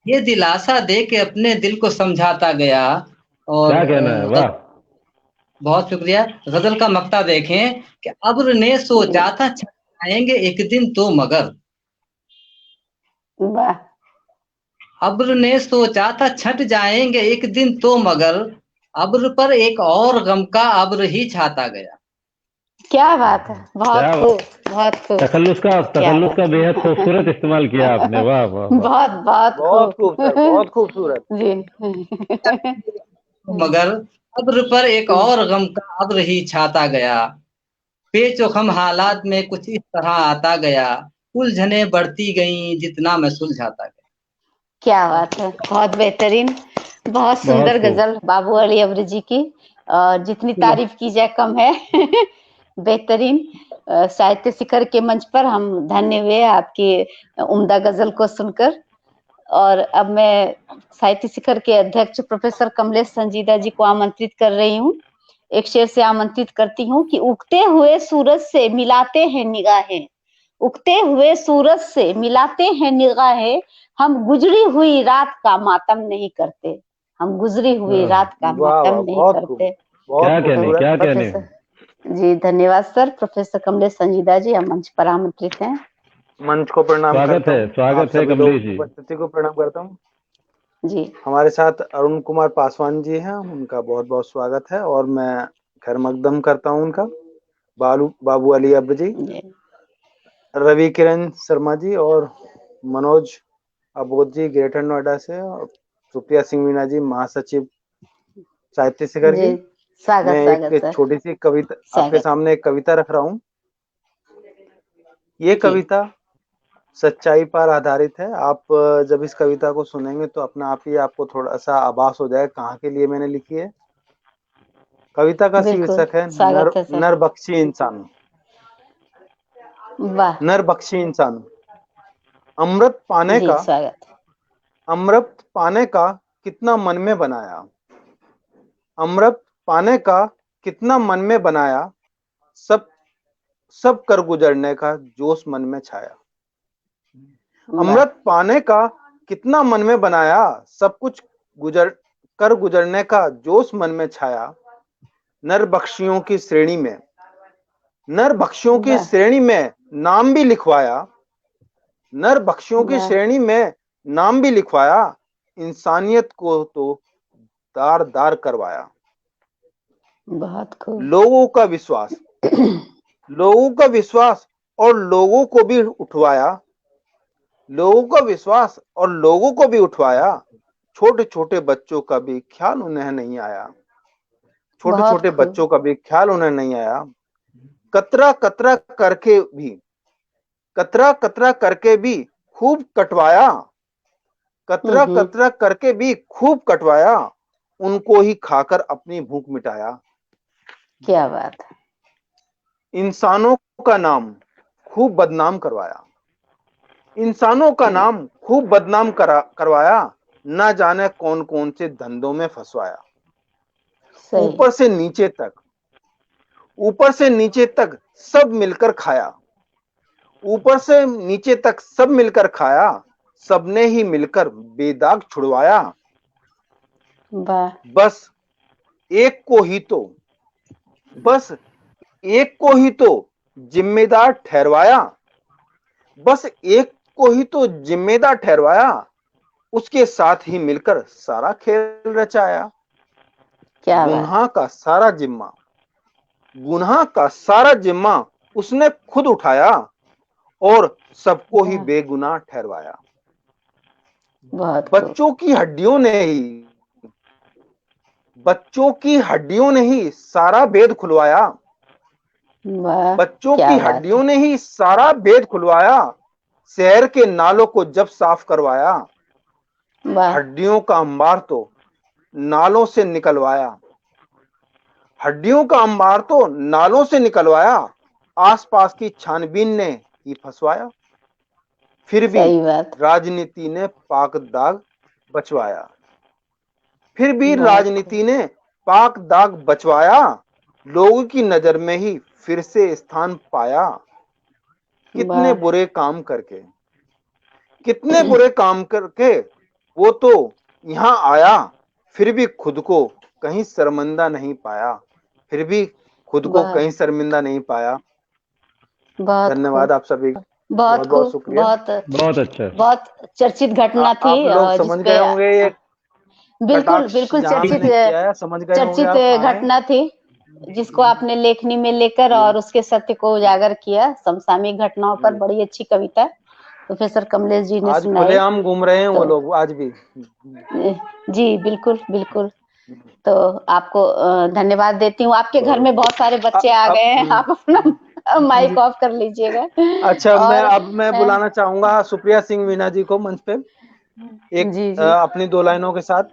ये दिलासा दे के अपने दिल को समझाता गया। और क्या कहना है, वाह। बहुत शुक्रिया। गजल का मक्ता देखें कि अब्र ने सोचा था छट आएंगे एक दिन तो मगर, वाह अब्र ने सोचा था छट जाएंगे एक दिन तो मगर, अब्र पर एक और गम का अब्र ही छाता गया। क्या बात है, बहुत क्या खूब बहुत खूब। क्या तखल्लुस का बात। बेहद खूबसूरत इस्तेमाल किया आपने, वाह वाह वाह। बहुत बहुत बहुत खूब सर, खूब। बहुत खूबसूरत। जी मगर अब्र पर एक और गम का अब्र ही छाता गया, पेचोखम हालात में कुछ इस तरह आता गया, उलझने बढ़ती गईं जितना मैं सुलझाता गया। क्या बात है, बहुत बेहतरीन। बहुत बहुत सुंदर खूब। गजल बाबू अली अब्र जी की। जितनी तारीफ की जाए कम है। बेहतरीन। साहित्य शिखर के मंच पर हम धन्य हुए आपकी उम्दा गजल को सुनकर। और अब मैं साहित्य शिखर के अध्यक्ष प्रोफेसर कमलेश संजीदा जी को आमंत्रित कर रही हूँ। एक शेर से आमंत्रित करती हूँ कि उगते हुए सूरज से मिलाते हैं निगाहें, उगते हुए सूरज से मिलाते हैं निगाहें, हम गुजरी हुई रात का मातम नहीं करते, हम गुजरी हुई रात का वाह मातम वाह, नहीं बहुत खूब, करते। बहुत क्या कहने, खूबसूरत। क्या कहने। प्रोफेसर जी धन्यवाद सर। प्रोफेसर कमलेश संजीदा जी हम मंच पर आमंत्रित हैं। मंच को प्रणाम करता हूँ, आप स्वागत है सभी लोग कमलेश जी। उपस्थिति को प्रणाम करता हूँ। जी हमारे साथ अरुण कुमार पासवान जी हैं, उनका बहुत बहुत स्वागत है और मैं खैर मकदम करता हूं उनका। बाबू अली अब्र जी, जी रवि किरण शर्मा जी और मनोज अबोध जी ग्रेटर नोएडा से, और सुप्रिया सिंह मीना जी महासचिव साहित्य शिखर जी की। स्वागत मैं स्वागत एक सर, छोटी सी कविता आपके स्वागत। सामने एक कविता रख रहा हूँ। ये जी कविता सच्चाई पर आधारित है। आप जब इस कविता को सुनेंगे तो अपना आप ही आपको थोड़ा सा आभास हो जाए कहाँ के लिए मैंने लिखी है। कविता का बिल्कुल शीर्षक है स्वागत है सर। नर बख्शी इंसान। वाह नर बख्शी इंसान। अमृत पाने जी का स्वागत। अमृत पाने का कितना मन में बनाया। अमृत पाने का कितना मन में बनाया। सब सब कर गुजरने का जोश मन में छाया। वाह अमृत पाने का कितना मन में बनाया। सब कुछ गुजरने का जोश मन में छाया। नर बख्शियों की श्रेणी में नर बख्शियों की वाह श्रेणी में नाम भी लिखवाया। नर बख्शियों की वाह श्रेणी में नाम भी लिखवाया। इंसानियत को तो दार दार करवाया। बहुत खूब। लोगों का विश्वास और लोगों को भी उठवाया। लोगों का विश्वास और लोगों को भी उठवाया। छोटे छोटे बच्चों का भी ख्याल उन्हें नहीं आया। छोटे बहुत छोटे खूब। बच्चों का भी ख्याल उन्हें नहीं आया। कतरा कतरा करके भी कतरा कतरा करके भी खूब कटवाया। कतरा कतरा करके भी खूब कटवाया। उनको ही खाकर अपनी भूख मिटाया। क्या बात है। इंसानों का नाम खूब बदनाम करवाया। इंसानों का नाम खूब बदनाम करवाया। ना जाने कौन कौन से धंधों में फंसवाया। सही। ऊपर से नीचे तक सब मिलकर खाया। ऊपर से नीचे तक सब मिलकर खाया। सबने ही मिलकर बेदाग छुड़वाया। वाह बस एक को ही तो बस एक को ही तो जिम्मेदार ठहरवाया। बस एक को ही तो जिम्मेदार ठहरवाया। उसके साथ ही मिलकर सारा खेल रचाया। क्या बात। गुनाह का सारा जिम्मा उसने खुद उठाया और सबको ही वाह बेगुनाह ठहरवाया। बहुत खूब। बच्चों की हड्डियों ने ही सारा भेद खुलवाया। वाह बच्चों क्या की बात हड्डियों है। ने ही सारा भेद खुलवाया। शहर के नालों को जब साफ करवाया। वाह हड्डियों का अंबार तो नालों से निकलवाया। हड्डियों का अंबार तो नालों से निकलवाया। आसपास की छानबीन ने ही फंसवाया। फिर भी सही बात। राजनीति ने पाक दाग बचवाया। फिर भी बहुत राजनीति खूब। ने पाक दाग बचवाया। लोगों की नजर में ही फिर से स्थान पाया। कितने वाह बुरे काम करके वो तो यहाँ आया। फिर भी खुद को कहीं शर्मिंदा नहीं पाया। फिर भी खुद को वाह कहीं शर्मिंदा नहीं पाया। बहुत खूब। धन्यवाद आप सभी। बहुत बहुत बहुत खूब। शुक्रिया। बहुत अच्छा। बहुत चर्चित घटना थी आप लोग समझ जिसपे गए होंगे ये बिल्कुल कटाक्ष बिल्कुल जहां मैंने किया है, समझ गए होंगे चर्चित आप कहाँ है। घटना थी जिसको आपने लेखनी में लेकर और उसके सत्य को उजागर किया। समसामयिक घटनाओं पर बड़ी अच्छी कविता प्रोफेसर कमलेश जी ने आज सुनाई। खुलेआम घूम रहे हैं वो तो लोग आज भी। जी बिल्कुल बिल्कुल। तो आपको धन्यवाद देती हूँ। आपके घर में बहुत सारे बच्चे आ गए हैं, आप अपना माइक ऑफ कर लीजिएगा। अच्छा, और मैं बुलाना चाहूंगा सुप्रिया सिंह मीना जी को मंच पे एक जी जी अपनी दो लाइनों के साथ।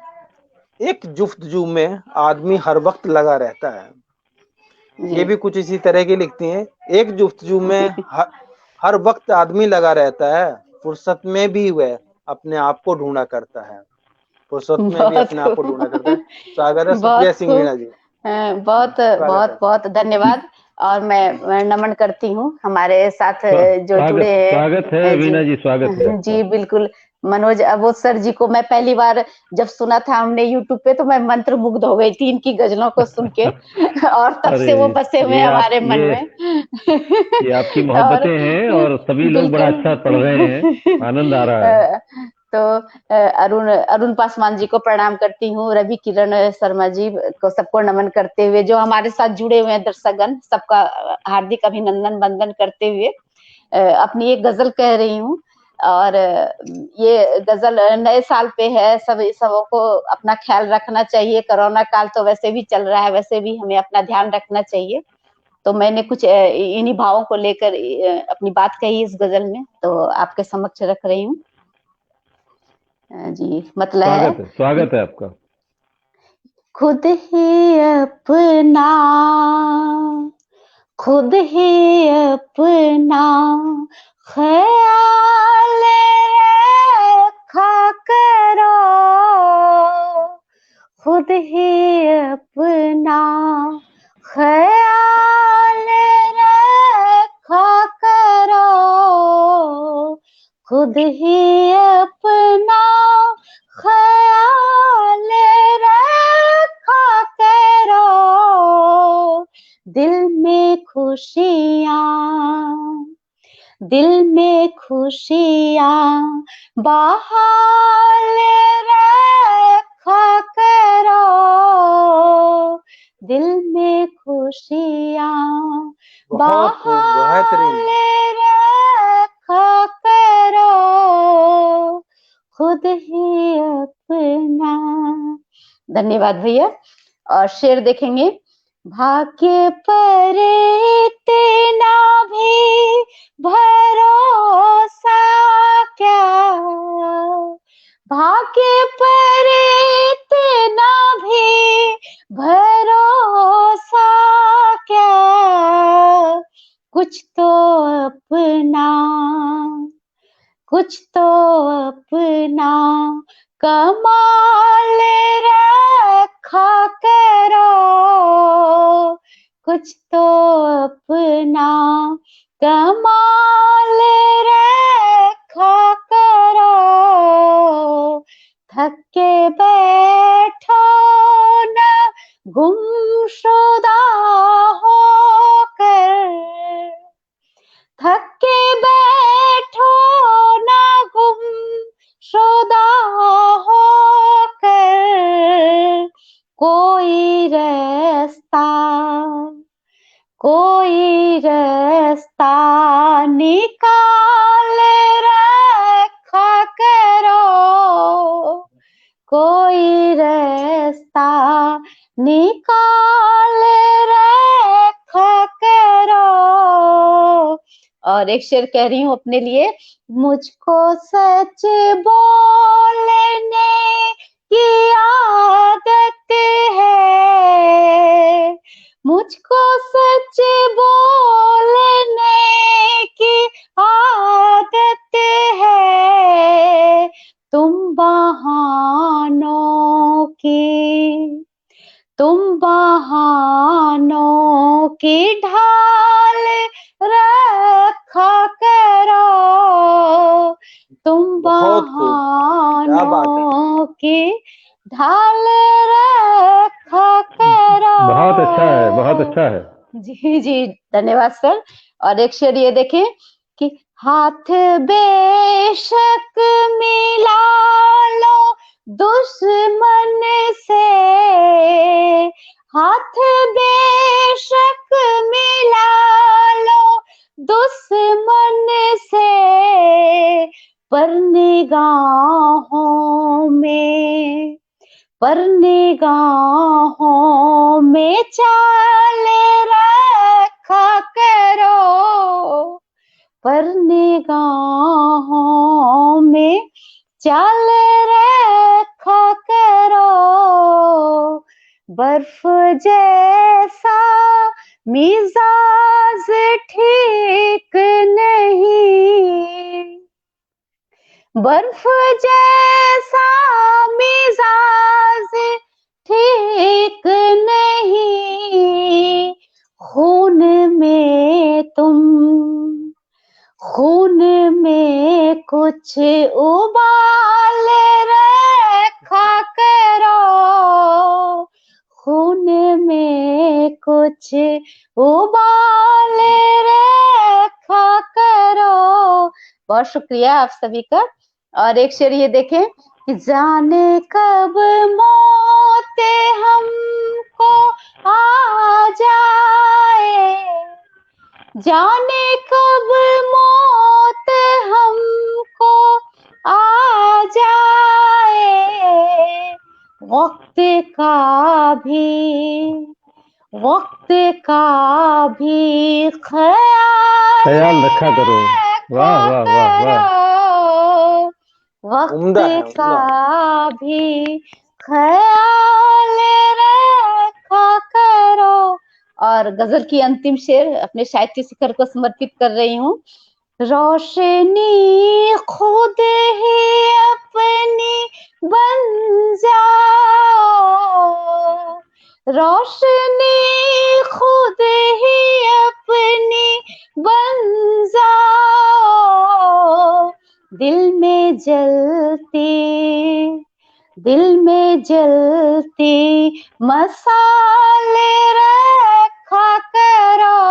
एक जुफ्तजू में आदमी हर वक्त लगा रहता है। ये जी भी कुछ इसी तरह की लिखती हैं। एक जुफ्तजू में हर वक्त आदमी लगा रहता है। फुर्सत में भी वह अपने आप को ढूंढा करता है। फुर्सत में भी बहुत अपने आप को ढूंढा करता है। खूब। स्वागत है सुप्रिया बहुत सिंह खूब। मीणा जी। बहुत स्वागत है। बहुत बहुत धन्यवाद। और मैं नमन करती हूँ हमारे साथ जो जुड़े स्वागत है हैं। वीना जी, स्वागत है आपका। जी बिल्कुल। मनोज अबोध सर जी को मैं पहली बार जब सुना था हमने यूट्यूब पे तो मैं मंत्र मुग्ध हो गई थी इनकी गजलों को सुन के। और तब अरे से वो बसे हुए ये आप हमारे मन में। ये आपकी और मोहब्बतें हैं और सभी लोग बड़ा बिल्कुल अच्छा पढ़ रहे हैं, आनंद आ रहा है। तो अरुण अरुण पासवान जी को प्रणाम करती हूँ, रवि किरण शर्मा जी को सबको नमन करते हुए, जो हमारे साथ जुड़े हुए हैं दर्शकगण सबका हार्दिक अभिनंदन वंदन करते हुए अपनी एक गजल कह रही हूँ। और ये गजल नए साल पे है, सबों को अपना ख्याल रखना चाहिए। कोरोना काल तो वैसे भी चल रहा है, वैसे भी हमें अपना ध्यान रखना चाहिए। तो मैंने कुछ इन्हीं भावों को लेकर अपनी बात कही इस गजल में, तो आपके समक्ष रख रही हूँ जी। मतलब स्वागत है आपका। खुद ही अपना ख्याल रखा करो, खुद ही अपना ख्याल रखा करो, खुद ही अपना ख्याल रखा करो, दिल में खुशियाँ बहाल रखा करो, दिल में खुशियाँ बहाल रखा करो, खुद ही अपना। धन्यवाद भैया। और शेर देखेंगे। भाग्य पर इतना भी भरोसा क्या, भाग्य पर इतना भी भरोसा क्या, कुछ तो अपना कमाल रखा करो, कुछ तो अपना कमाल रखा करो, थक के बैठो न गुमशुदा होकर, थक के बैठो ना गुमशुदा होकर, कोई रास्ता निकाल रखा करो, कोई रास्ता निकाल रखा करो। और एक शेर कह रही हूँ अपने लिए। मुझको सच बोलने की आदत है, मुझको सच बोलने की आदत है, तुम बहानों की ढाल रखा करो, तुम बहानों की ढाल रखा करो। बहुत अच्छा है, बहुत अच्छा है। जी जी धन्यवाद सर। और एक शेर ये देखें कि हाथ बेशक मिला लो दुश्मन से, हाथ बेशक मिला लो दुश्मन से, पर निगाहों में चाल रखा करो, पर निगाहों में चाल रखा करो, बर्फ जैसा मिजाज ठीक नहीं, बर्फ जैसा मिजाज ठीक नहीं, खून में कुछ उबाल रखा करो, खून में कुछ उबाल रखा करो। बहुत शुक्रिया आप सभी का। और एक शेर ये देखें कि जाने कब मौत हमको आ जाए, जाने कब मौत हमको आ जाए, वक्त का भी ख्याल रखा करो। वाह वाह वाह वाह, वक्त उम्दा है, का उम्दा। भी ख्याल रखा करो। और गजल की अंतिम शेर अपने साहित्य शिखर को समर्पित कर रही हूँ। रोशनी खुद ही अपनी बन जाओ, रोशनी खुद ही अपनी बन जाओ, दिल में जलती मसाले रखा करो,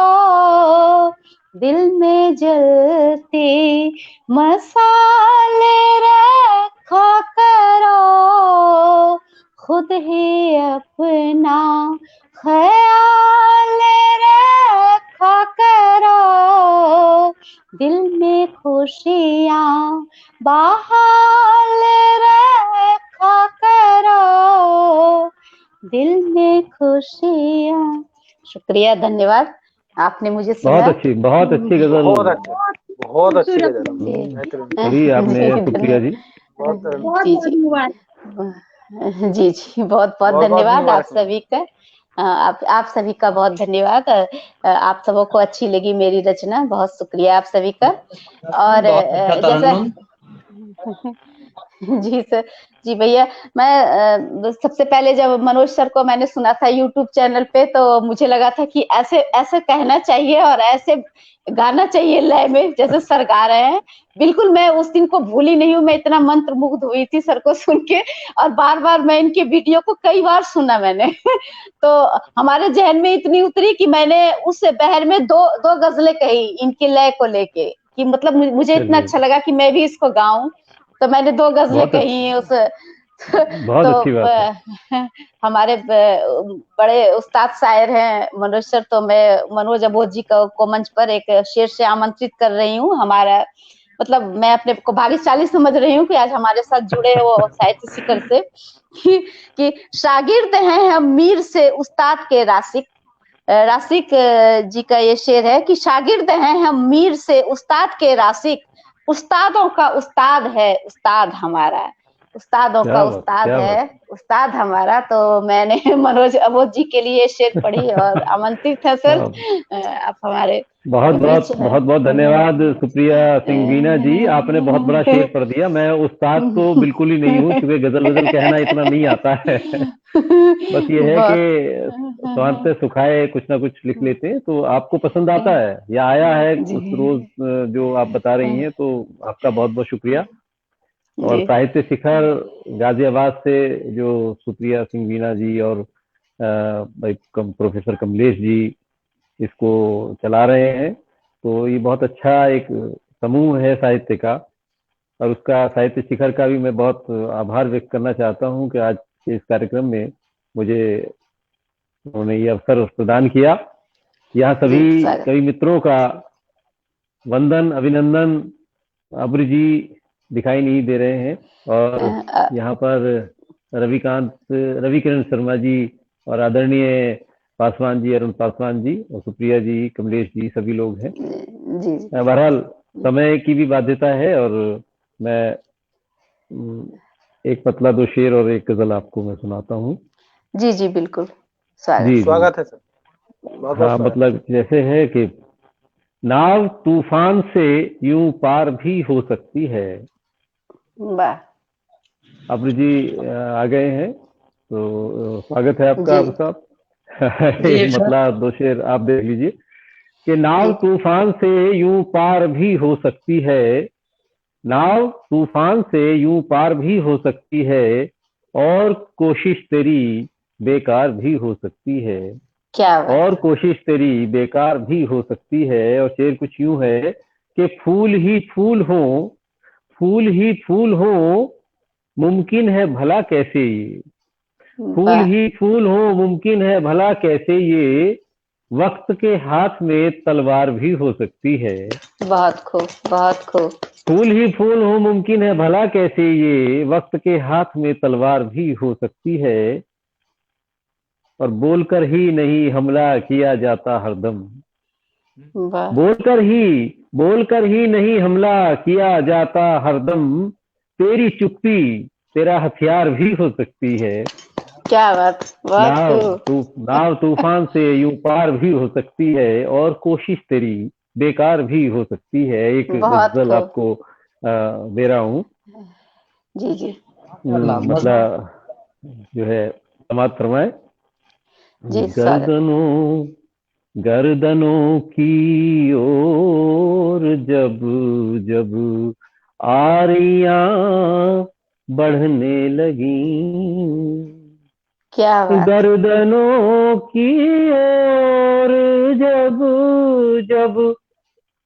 दिल में जलती मसाले रखा करो, खुद ही अपना ख्याल रखा करो, दिल में खुशियाँ बहाल रखा करो, दिल में खुशियाँ। शुक्रिया, धन्यवाद, आपने मुझे सुना। बहुत अच्छी गजल। बहुत अच्छी गजल। पढ़ी आपने सुप्रिया जी। जी जी, बहुत बहुत धन्यवाद आप सभी का। आप सभी का बहुत धन्यवाद। आप सबों को अच्छी लगी मेरी रचना, बहुत शुक्रिया आप सभी का। और जैसा जी सर, जी भैया, मैं सबसे पहले जब मनोज सर को मैंने सुना था यूट्यूब चैनल पे, तो मुझे लगा था कि ऐसे ऐसे कहना चाहिए और ऐसे गाना चाहिए लय में जैसे सर गा रहे हैं। बिल्कुल मैं उस दिन को भूली नहीं हूँ, मैं इतना मंत्र मुग्ध हुई थी सर को सुन के, और बार बार मैं इनके वीडियो को कई बार सुना मैंने तो हमारे जहन में इतनी उतरी कि मैंने उस बहर में दो गजलें कही इनके लय को लेके, कि मतलब मुझे इतना अच्छा लगा कि मैं भी इसको गाऊं, तो मैंने 2 गजलें कही उस बहुत तो अच्छी बात है। हमारे बड़े उस्ताद शायर हैं मनोज सर, तो मैं मनोज अबोध जी को मंच पर एक शेर से आमंत्रित कर रही हूँ। हमारा मतलब मैं अपने को भाग्यशाली समझ रही हूँ कि आज हमारे साथ जुड़े वो साहित्य शिखर से कि शागिर्द हैं हम मीर से उस्ताद के रासिक। रासिक जी का ये शेर है कि शागिर्द हैं हम मीर से उस्ताद के रासिक, उस्तादों का उस्ताद है उस्ताद हमारा, उस्तादों का उस्ताद है उस्ताद हमारा। तो मैंने मनोज अबोध जी के लिए शेर पढ़ी और आमंत्रित है सर आप हमारे बहुत धन्यवाद सुप्रिया सिंह वीणा जी, आपने बहुत बड़ा शेर पढ़ दिया। मैं उस्ताद तो बिल्कुल ही नहीं हूँ, क्योंकि गजल कहना इतना नहीं आता है बस ये है कि स्वार्थ से सुखाए कुछ ना कुछ लिख लेते हैं, तो आपको पसंद आता है या आया है उस रोज जो आप बता रही हैं, तो आपका बहुत बहुत शुक्रिया। और साहित्य शिखर गाजियाबाद से जो सुप्रिया सिंह वीणा जी और प्रोफेसर कमलेश जी इसको चला रहे हैं, तो ये बहुत अच्छा एक समूह है साहित्य का, और उसका साहित्य शिखर का भी मैं बहुत आभार व्यक्त करना चाहता हूँ कि आज के इस कार्यक्रम में मुझे उन्होंने ये अवसर प्रदान किया। यहाँ सभी कवि मित्रों का वंदन अभिनंदन। अब्र जी दिखाई नहीं दे रहे हैं, और यहाँ पर रवि किरण शर्मा जी और आदरणीय पासवान जी, अरुण पासवान जी और सुप्रिया जी, कमलेश जी, सभी लोग हैं। बहरहाल समय की भी बाध्यता है, और मैं एक पतला 2 शेर और एक गजल आपको मैं सुनाता हूँ। जी जी बिल्कुल, स्वागत है सर। हाँ, मतलब जैसे है कि नाव तूफान से यूं पार भी हो सकती है। अब्र जी आ गए हैं, तो स्वागत है आपका अब्र साहब। मतलब 2 शेर आप देख लीजिए कि नाव तूफान से यूं पार भी हो सकती है, नाव तूफान से यूं पार भी हो सकती है, और कोशिश तेरी बेकार भी हो सकती है। और कोशिश तेरी बेकार भी हो सकती है। और शेर कुछ यूं है कि फूल ही फूल हो, फूल ही फूल हो मुमकिन है भला कैसे ये, फूल वाह ही फूल हो मुमकिन है भला कैसे ये, वक्त के हाथ में तलवार भी हो सकती है। बहुत खूब बहुत खूब। फूल ही फूल हो मुमकिन है भला कैसे ये, वक्त के हाथ में तलवार भी हो सकती है। और बोलकर ही नहीं हमला किया जाता हरदम, वाह बोलकर ही नहीं हमला किया जाता हरदम, तेरी चुप्पी तेरा हथियार भी हो सकती है। क्या बात, बहुत खूब। नाव तूफान से यूं पार भी हो सकती है, और कोशिश तेरी बेकार भी हो सकती है। एक बहुत गजल खूब। आपको दे रहा हूँ। जी जी मतलब जो है समाप्त फरमाए। जी, स्वागत। गर्दनों की ओर जब जब आरियां बढ़ने लगी, क्या बात, गर्दनों की ओर जब जब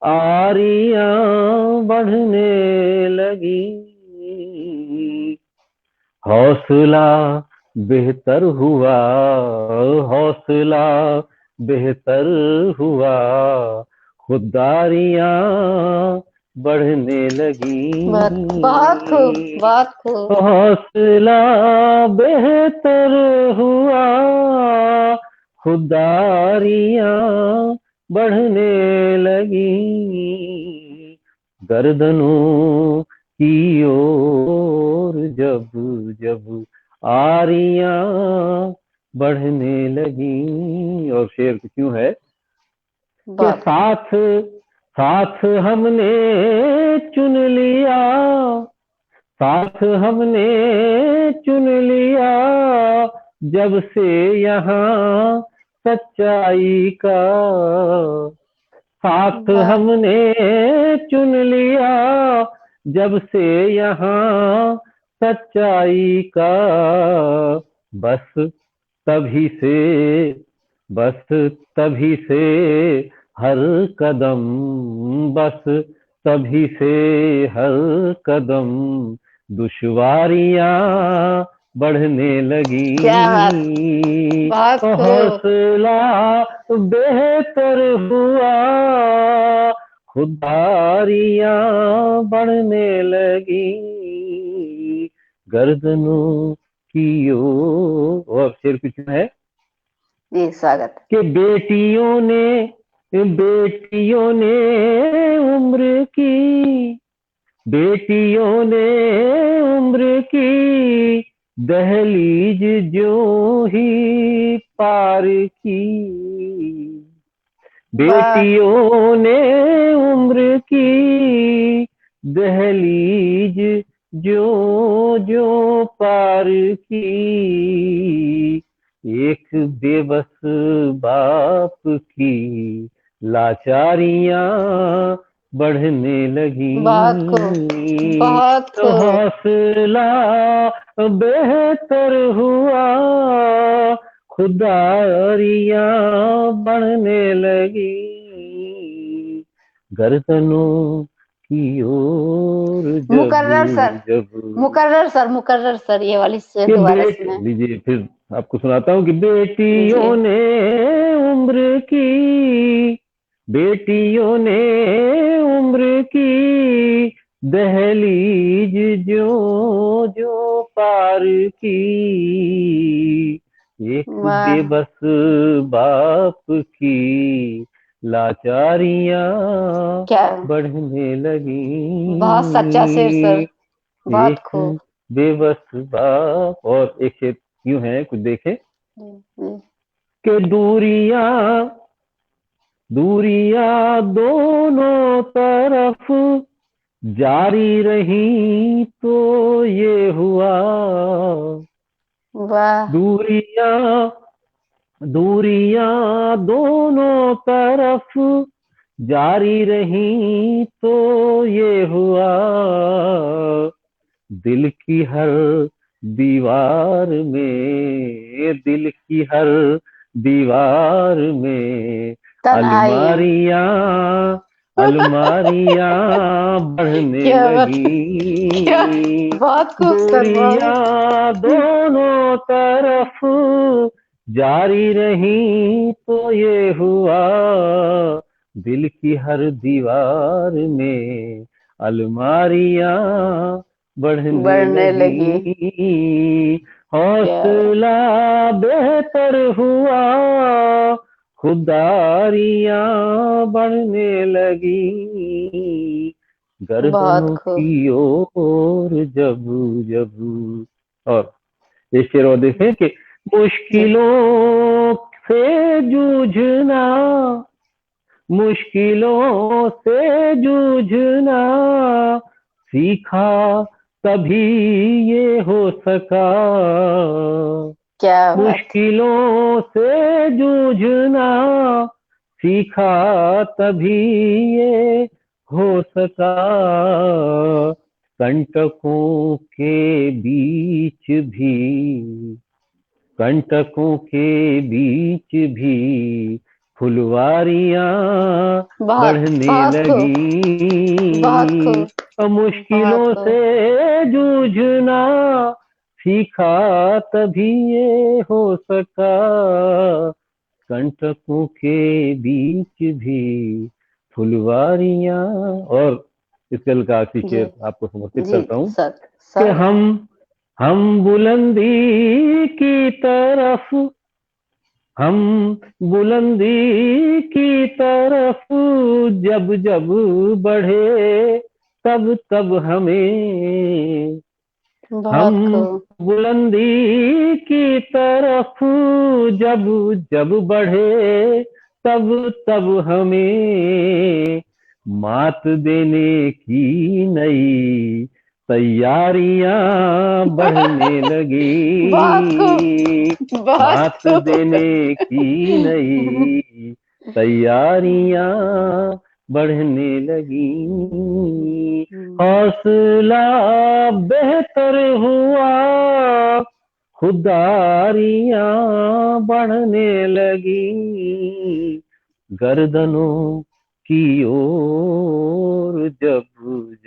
आरियां बढ़ने लगी, हौसला बेहतर हुआ, हौसला बेहतर हुआ, खुददारियां बढ़ने लगी, बहुत खूब बहुत खूब। हौसला बेहतर हुआ, खुददारियां बढ़ने लगी, गर्दनों की ओर जब जब आरियां बढ़ने लगी। और शेर क्यों है कि साथ साथ हमने चुन लिया, साथ हमने चुन लिया, जब से यहाँ सच्चाई का, साथ हमने चुन लिया, जब से यहाँ सच्चाई का, बस तभी से बस तभी से हर कदम, बस तभी से हर कदम दुश्वारियां बढ़ने लगी, हौसला बेहतर हुआ, खुददारियां बढ़ने लगी, गर्दनों की ओर। और शेर कुछ है जी, स्वागत। कि बेटियों ने उम्र की, बेटियों ने उम्र की दहलीज जो ही पार की, बेटियों ने उम्र की दहलीज जो जो पार की, एक बेबस बाप की लाचारियां बढ़ने लगी, बहुत हौसला बेहतर हुआ, खुदारियां बढ़ने लगी, गर्दनों की ओर मुकर्रर सर ये वाली शेर दोबारा सुनाएं। लीजिए, फिर आपको सुनाता हूँ कि बेटियों ने उम्र की, बेटियों ने उम्र की दहलीज जो जो पार की, एक बेबस बाप की लाचारियां बढ़ने लगी, बहुत सच्चा शेर सर, बहुत खूब। बेबस बाप। और एक शेर यूं है, कुछ देखे कि दूरियां दूरियां दोनों तरफ जारी रही तो ये हुआ, दूरियां दोनों तरफ जारी रही तो ये हुआ, दिल की हर दीवार में, दिल की हर दीवार में अलमारियां अलमारियां बढ़ने क्या बात, क्या लगी, बहुत खूब सर, बहुत दूरियां दोनों तरफ जारी रही, तो ये हुआ दिल की हर दीवार में अलमारियां बढ़ने बढ़ने लगी। लगी। क्या हौसला बेहतर हुआ, खुदारियां बढ़ने लगी, बहुत गर्दनों खूब। की ओर जब जब। और ये शेर और देखें कि जी मुश्किलों से जूझना, मुश्किलों से जूझना सीखा, तभी ये हो सका, क्या बात, मुश्किलों से जूझना सीखा, तभी ये हो सका, कंटकों के बीच भी, कंटकों के बीच भी फुलवारियां बहुत बढ़ने बहुत खूब, बहुत लगी, खूब, और बहुत मुश्किलों खूब। से जूझना सीखा, तभी ये हो सका, कंटकों के बीच भी फुलवारियां। और इस गल का आखिरी जी शेर आपको समर्पित जी करता हूँ सर, कि सर हम बुलंदी की तरफ, हम बुलंदी की तरफ जब जब बढ़े, तब तब हमें, हम बहुत खूब। बुलंदी की तरफ जब जब बढ़े, तब तब हमें मात देने की नई तैयारियां बढ़ने बहुत खूब, लगी, बहुत मात खूब। देने की नई तैयारियां बढ़ने लगी, हौसला बेहतर हुआ, खुदारियां बढ़ने लगी, गर्दनों की ओर जब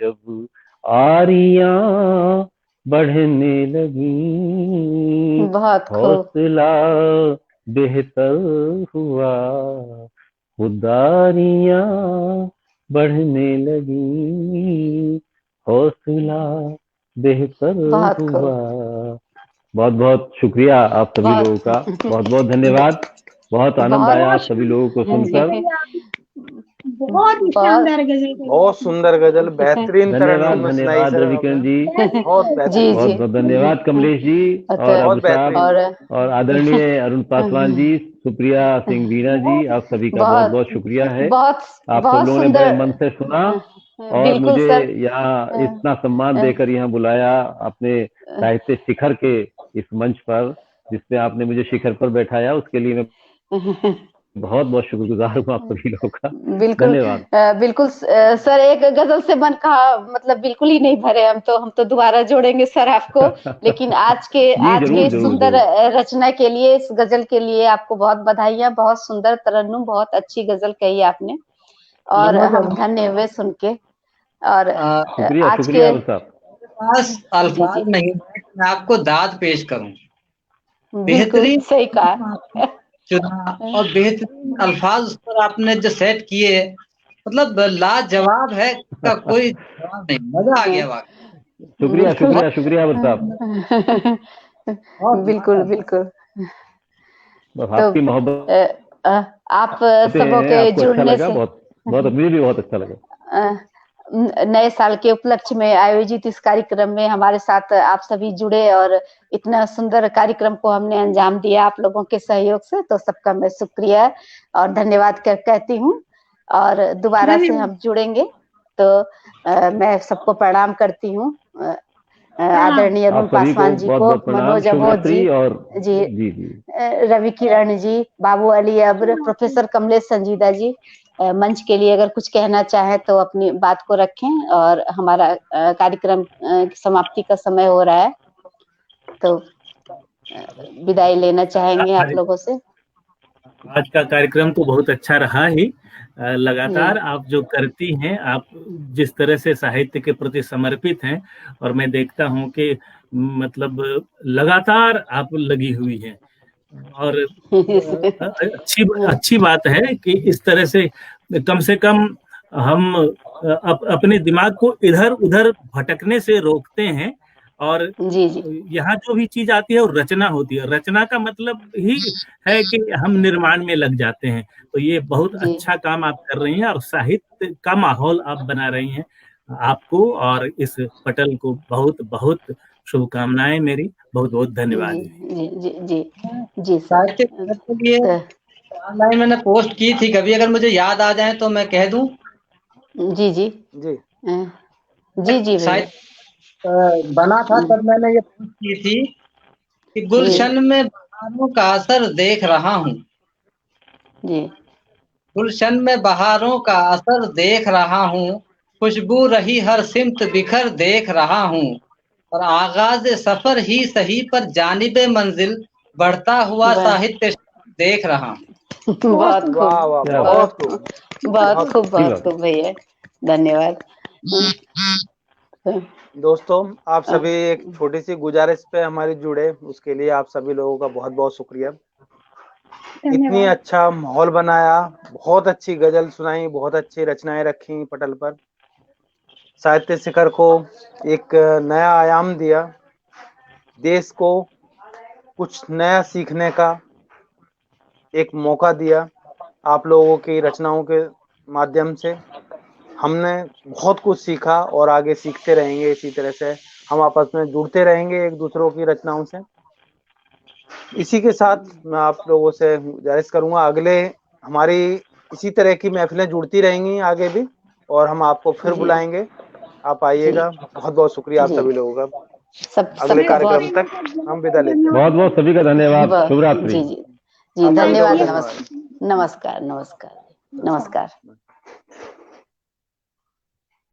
जब आरियां बढ़ने लगी, बहुत खूब, हौसला बेहतर हुआ, खुदारियां बढ़ने लगी, हौसला बेहतर बहुत हुआ। खूब, बहुत बहुत शुक्रिया आप सभी बहुत लोगों का, बहुत बहुत धन्यवाद। बहुत आनंद बहुत आया आप बहुत सभी लोगों को सुनकर। बहुत ही बहुत शानदार गजल गई बहुत आपने। सुंदर गजल, बेहतरीन धन्यवाद तरन्नुम में सुनाई धन्यवाद सर रविकिरण आपने। जी, बहुत जी बेहतरीन, बहुत जी। बहुत धन्यवाद कमलेश जी और बहुत अबू साहब, बेहतरीन। और आदरणीय अरुण पासवान जी, सुप्रिया सिंह वीणा जी, आप सभी का बहुत बहुत बहुत शुक्रिया है। बहुत आप सब बहुत लोगों ने बड़े सुंदर। मन से सुना और बिल्कुल मुझे सर। यहाँ इतना सम्मान देकर यहाँ बुलाया अपने साहित्य शिखर के इस मंच पर, जिसमें आपने मुझे शिखर पर बैठाया, उसके लिए मैं बहुत बहुत शुक्रगुजार हूँ आप सभी लोगों का। बिल्कुल धन्यवाद। बिल्कुल सर, एक गजल से मन का मतलब बिल्कुल ही नहीं भरे। हम तो दोबारा जोड़ेंगे सर आपको, लेकिन आज जी के जरूर इस जरूर सुंदर जरूर। रचना के लिए, इस गजल के लिए आपको बहुत बधाइयाँ। बहुत सुंदर तरन्नुम, बहुत अच्छी गजल कही आपने और मनोज हम धन्य हुए सुन के। और शुक्रिया आज शुक्रिया के अबू साहब। पास जी जी अल्फाज नहीं है कि मैं आपको दाद पेश करूं। बिल्कुल बेहतरीन सही आपने कहा। चुना और बेहतरीन अल्फाज उस पर आपने जो सेट किए, मतलब लाजवाब है, का कोई जवाब नहीं, मजा आ गया वाकई। शुक्रिया बिल्कुल शुक्रिया शुक्रिया अबू साहब, बहुत बिल्कुल मजा। बिल्कुल। बस तो आपकी मोहब्बत आप सबों हैं, के आपको अच्छा जुड़ने लगा, से बहुत बहुत, मुझे भी बहुत अच्छा लगा। अ, नए साल के उपलक्ष्य में आयोजित इस कार्यक्रम में हमारे साथ आप सभी जुड़े और इतना सुंदर कार्यक्रम को हमने अंजाम दिया आप लोगों के सहयोग से, तो सबका मैं शुक्रिया और धन्यवाद कहती हूँ। और दोबारा से धन्यवाद। हम जुड़ेंगे, तो मैं सबको प्रणाम करती हूँ। प्रणाम। आदरणीय अरुण आप सभी को पासवान जी बहुत को, बहुत प्रणाम, मनोज शुभ अबोध जी रात्रि। और जी, जी जी रवि किरण जी, बाबू अली अब्र, प्रोफेसर कमलेश संजीदा जी, मंच के लिए अगर कुछ कहना चाहे तो अपनी बात को रखें। और हमारा कार्यक्रम की समाप्ति का समय हो रहा है, तो विदाई लेना चाहेंगे आप लोगों से। आज का कार्यक्रम तो बहुत अच्छा रहा ही। लगातार आप जो करती हैं, आप जिस तरह से साहित्य के प्रति समर्पित हैं, और मैं देखता हूं कि मतलब लगातार आप लगी हुई हैं, और अच्छी बात है कि इस तरह से कम हम अपने दिमाग को इधर उधर भटकने से रोकते हैं, और जी जी यहाँ जो भी चीज आती है वो रचना होती है। रचना का मतलब ही है कि हम निर्माण में लग जाते हैं। तो ये बहुत जी अच्छा काम आप कर रही हैं, और साहित्य का माहौल आप बना रही हैं। आपको और इस पटल को बहुत बहुत शुभकामनाएं मेरी। बहुत बहुत धन्यवाद। जी जी जी जी साहित्य के लिए ऑनलाइन मैंने पोस्ट की थी, कभी अगर मुझे याद आ जाए तो मैं कह दूं। जी जी जी जी जी भैया बना था तब मैंने ये पोस्ट की थी कि गुलशन में बहारों का असर देख रहा हूँ। जी गुलशन में बहारों का असर देख रहा हूँ, खुशबू रही हर सिमत बिखर देख रहा हूँ, और आगाज सफर ही सही पर जानिबे मंजिल बढ़ता हुआ साहित्य देख रहा हूँ। बहुत खूब, वाह वाह, बहुत खूब, बहुत खूब भैया, धन्यवाद। दोस्तों, आप सभी एक छोटी सी गुजारिश पे हमारी जुड़े, उसके लिए आप सभी लोगों का बहुत बहुत शुक्रिया। इतनी अच्छा माहौल बनाया, बहुत अच्छी गजल सुनाई, बहुत अच्छी रचनाएं रखी पटल पर, साहित्य शिखर को एक नया आयाम दिया, देश को कुछ नया सीखने का एक मौका दिया। आप लोगों की रचनाओं के माध्यम से हमने बहुत कुछ सीखा, और आगे सीखते रहेंगे। इसी तरह से हम आपस में जुड़ते रहेंगे एक दूसरों की रचनाओं से। इसी के साथ मैं आप लोगों से गुजारिश करूंगा, अगले हमारी इसी तरह की महफिलें जुड़ती रहेंगी आगे भी, और हम आपको फिर बुलाएंगे, आप आइएगा। बहुत बहुत शुक्रिया आप सभी लोगों का। अगले कार्यक्रम तक हम विदा लेते हैं। बहुत बहुत सभी का धन्यवाद। शुभ रात्रि। जी जी जी, धन्यवाद। नमस्कार नमस्कार नमस्कार नमस्कार।